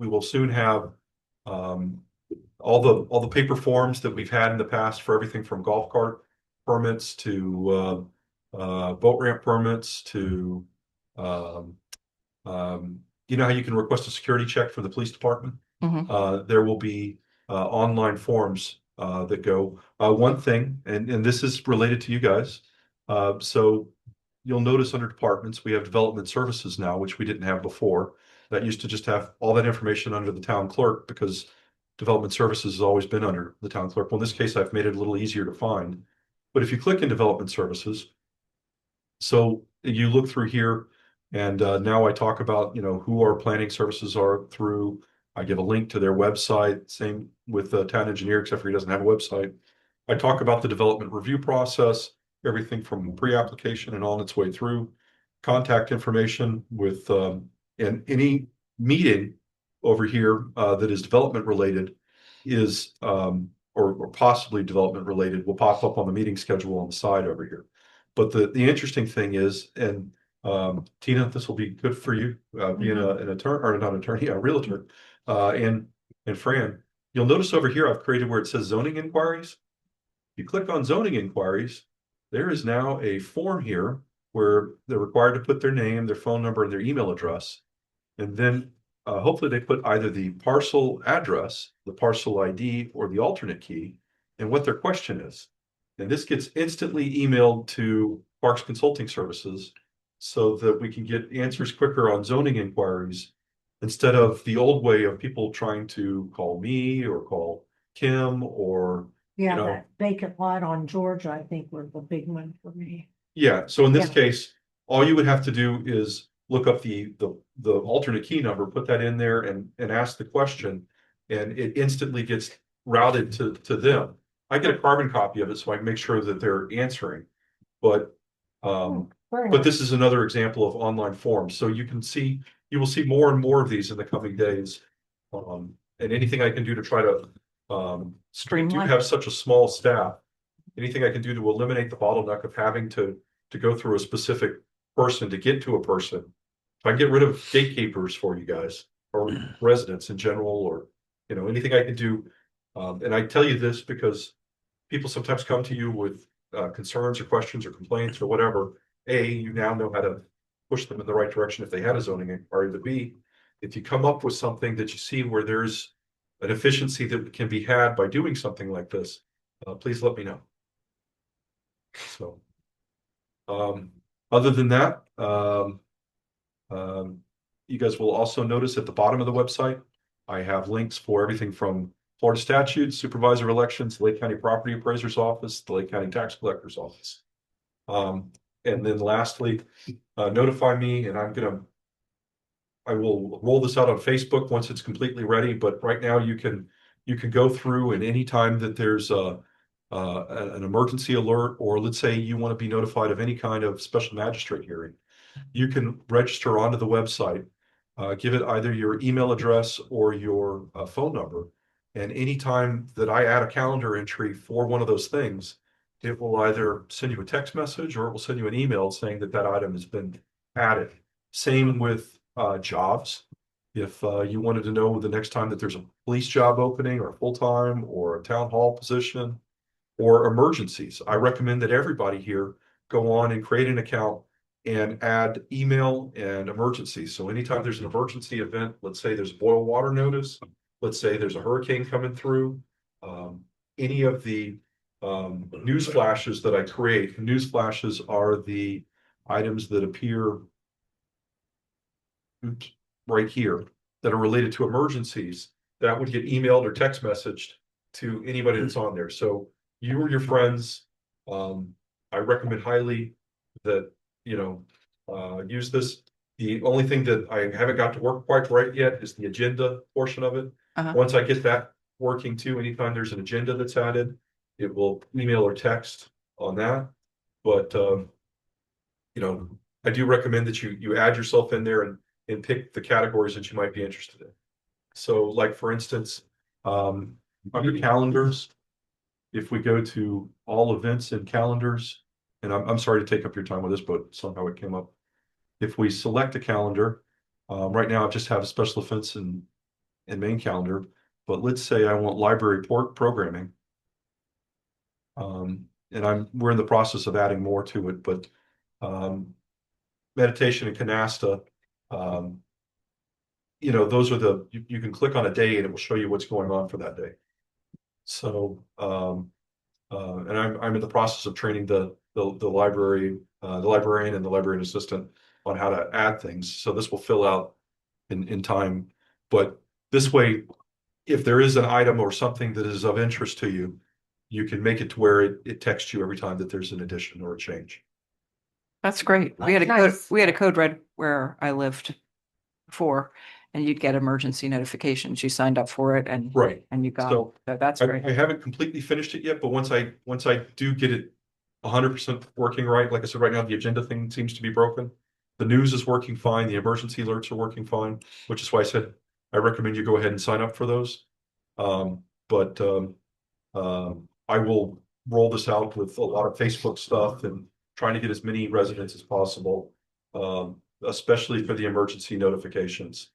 will soon have all the paper forms that we've had in the past for everything from golf cart permits to boat ramp permits to you know how you can request a security check for the police department? There will be online forms that go. One thing, and this is related to you guys. So you'll notice under departments, we have development services now, which we didn't have before. That used to just have all that information under the town clerk because development services has always been under the town clerk. Well, in this case, I've made it a little easier to find. But if you click in development services, so you look through here, and now I talk about, who our planning services are through. I give a link to their website. Same with the town engineer, except for he doesn't have a website. I talk about the development review process, everything from pre-application and on its way through. Contact information with and any meeting over here that is development related is or possibly development related will pop up on the meeting schedule on the side over here. But the interesting thing is, and Tina, this will be good for you, being an attorney, or not an attorney, a realtor, and Fran, you'll notice over here I've created where it says zoning inquiries. You click on zoning inquiries, there is now a form here where they're required to put their name, their phone number, and their email address. And then hopefully they put either the parcel address, the parcel ID, or the alternate key, and what their question is. And this gets instantly emailed to Parks Consulting Services so that we can get answers quicker on zoning inquiries instead of the old way of people trying to call me or call Kim or, Yeah, that vacant lot on Georgia, I think was the big one for me. Yeah, so in this Yeah. case, all you would have to do is look up the alternate key number, put that in there and ask the question, and it instantly gets routed to them. I get a carbon copy of it so I can make sure that they're answering. But Very but nice. this is another example of online forms. So you will see more and more of these in the coming days. And anything I can do to try to do Streamline. have such a small staff, anything I can do to eliminate the bottleneck of having to go through a specific person to get to a person. If I can get rid of gatekeepers for you guys or residents in general, or anything I can do. And I tell you this because people sometimes come to you with concerns or questions or complaints or whatever. A, you now know how to push them in the right direction if they had a zoning inquiry. But B, if you come up with something that you see where there's an efficiency that can be had by doing something like this, please let me know. So, other than that, you guys will also notice at the bottom of the website, I have links for everything from Florida statutes, supervisor elections, Lake County Property Appraiser's Office, the Lake County Tax Collector's Office. And then lastly, notify me, and I will roll this out on Facebook once it's completely ready. But right now you can go through, and anytime that there's an emergency alert, or let's say you want to be notified of any kind of special magistrate hearing, you can register onto the website, give it either your email address or your phone number. And anytime that I add a calendar entry for one of those things, it will either send you a text message or it will send you an email saying that that item has been added. Same with jobs. If you wanted to know the next time that there's a police job opening or full-time or a town hall position or emergencies, I recommend that everybody here go on and create an account and add email and emergencies. So anytime there's an emergency event, let's say there's a boil water notice, let's say there's a hurricane coming through, any of the news flashes that I create. News flashes are the items that appear right here that are related to emergencies that would get emailed or text messaged to anybody that's on there. So you or your friends, I recommend highly that use this. The only thing that I haven't got to work quite right yet is the agenda portion of it. Once I get that working too, anytime there's an agenda that's added, it will email or text on that. But I do recommend that you add yourself in there and pick the categories that you might be interested in. So like, for instance, under calendars, if we go to all events and calendars, and I'm sorry to take up your time with this, but somehow it came up. If we select a calendar, right now I just have a special events and main calendar, but let's say I want library programming. And we're in the process of adding more to it, but meditation and canasta, those are you can click on a day and it will show you what's going on for that day. So, and I'm in the process of training the librarian and the librarian assistant on how to add things. So this will fill out in time. But this way, if there is an item or something that is of interest to you, you can make it to where it texts you every time that there's an addition or a change. That's great. We had a code red where I lived before, and you'd get emergency notifications. You signed up for it and you got So that's great. I haven't completely finished it yet, but once I do get it 100% working right, like I said, right now the agenda thing seems to be broken. The news is working fine. The emergency alerts are working fine, which is why I said I recommend you go ahead and sign up for those. But I will roll this out with a lot of Facebook stuff and trying to get as many residents as possible, especially for the emergency notifications,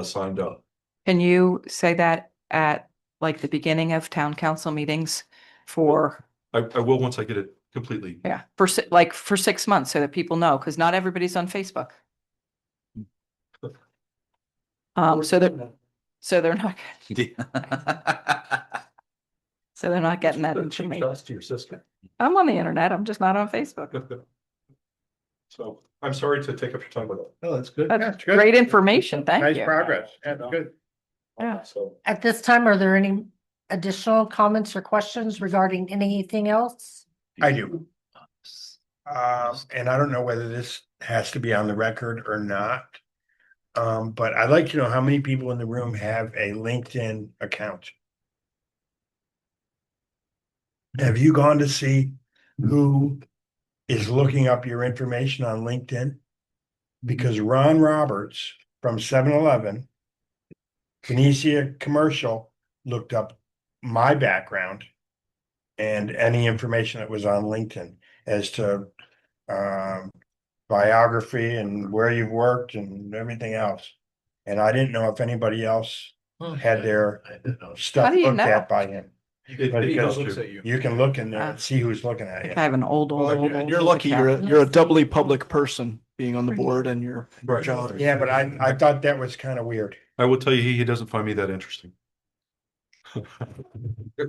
signed up. Can you say that at like the beginning of town council meetings for? I will once I get it completely. Yeah, for 6 months so that people know, because not everybody's on Facebook. So they're not. So they're not getting that information. Trust to your sister. I'm on the internet. I'm just not on Facebook. So I'm sorry to take up your time with it. Oh, that's good. That's great information. Thank you. Nice progress. That's good. Yeah. So At this time, are there any additional comments or questions regarding anything else? I do. And I don't know whether this has to be on the record or not. But I'd like to know how many people in the room have a LinkedIn account. Have you gone to see who is looking up your information on LinkedIn? Because Ron Roberts from 7-Eleven, Phoenicia Commercial, looked up my background and any information that was on LinkedIn as to biography and where you've worked and everything else. And I didn't know if anybody else had their stuff How do you looked know? at by him. Because looks at you. you can look in there and see who's looking I at think you. I have an old. And you're lucky. You're a doubly public person being on the board and your job. Yeah, but I thought that was kind of weird. I will tell you, he doesn't find me that interesting.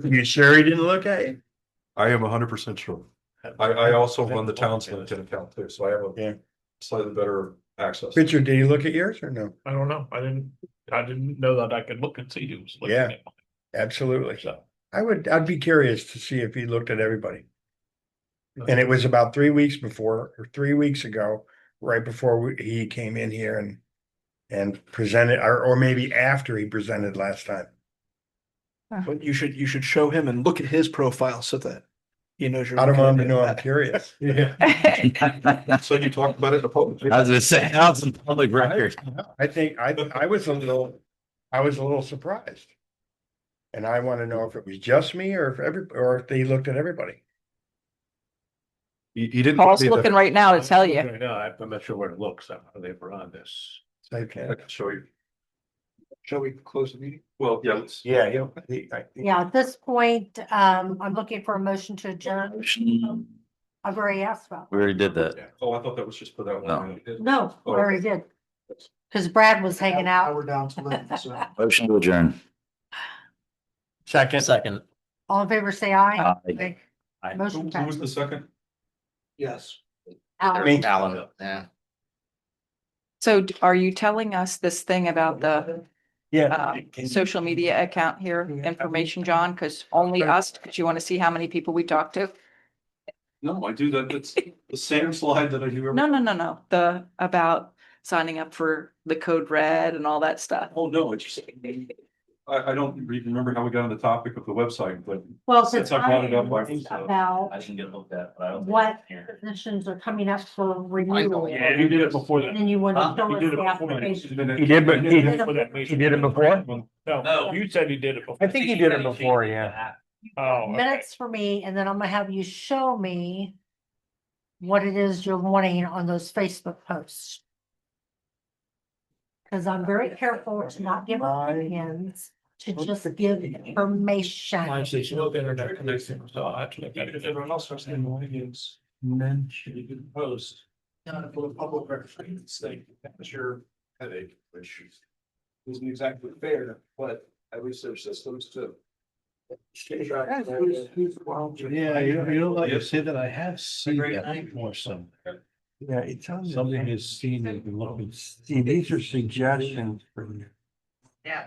You sure he didn't look at you? I am 100% sure. I also run the town's LinkedIn account too, so I have Yeah. a slightly better access. Richard, did he look at yours or no? I don't know. I didn't know that I could look and see who was looking Yeah. at mine. Absolutely. So, I'd be curious to see if he looked at everybody. And it was about 3 weeks before, or 3 weeks ago, right before he came in here and presented, or maybe after he presented last time. But you should show him and look at his profile so that he knows you're. I don't want him to looking know at I'm that. curious. So you talked about it in the public. I was gonna say, now it's a public record. I think I was a little surprised. And I want to know if it was just me or if he looked at everybody. He didn't. Paul's find me that- looking right now to tell you. Right now, I'm not sure where to look, so they were on this. I can show you. Shall we close the meeting? Well, yeah, let's. Yeah, Yeah, at this point, I'm looking for a motion to adjourn. I've already asked about. We already did that. Oh, I thought that was just for that one. No, I Oh. already did. Because Brad was hanging out. We're down to Lynn, so. Motion to adjourn. Second. All in favor, say aye. Aye. Aye. Who Motion was passed. the second? Yes. Alan. Alan, yeah. So are you telling us this thing about the Yeah. social media account here, information, John? Because only us, because you want to see how many people we talk to? No, I do that. It's the same slide that I do every. No. The, about signing up for the code red and all that stuff. Oh, no, it's just. I don't even remember how we got on the topic of the website, but Well, since I brought it up, I think so. about can get looked at, but I don't. what positions are coming up for renewal. Yeah, you did it before And that. then you want to show You us did it the before. application. He did, but You he did it before that meeting. did it before? No, you said you did it before. I think he did it before, yeah. Oh, okay. Minutes for me, and then I'm gonna have you show me what it is you're wanting on those Facebook posts. Because I'm very careful to not give opinions, to just give information. Honestly, she no internet connection, so I have to look at it. Everyone else was in audience. Mention you can post. For the public record, thing, that was your headache, which isn't exactly fair, but at least there's systems to. Yeah, you know, like you said that I have seen that before somewhere. Yeah, it's on. Something is seen and been looking. See, these are suggestions for you. Yeah.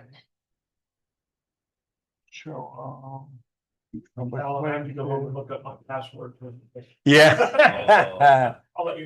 So, I'll have to go home and look up my password. Yeah. I'll let you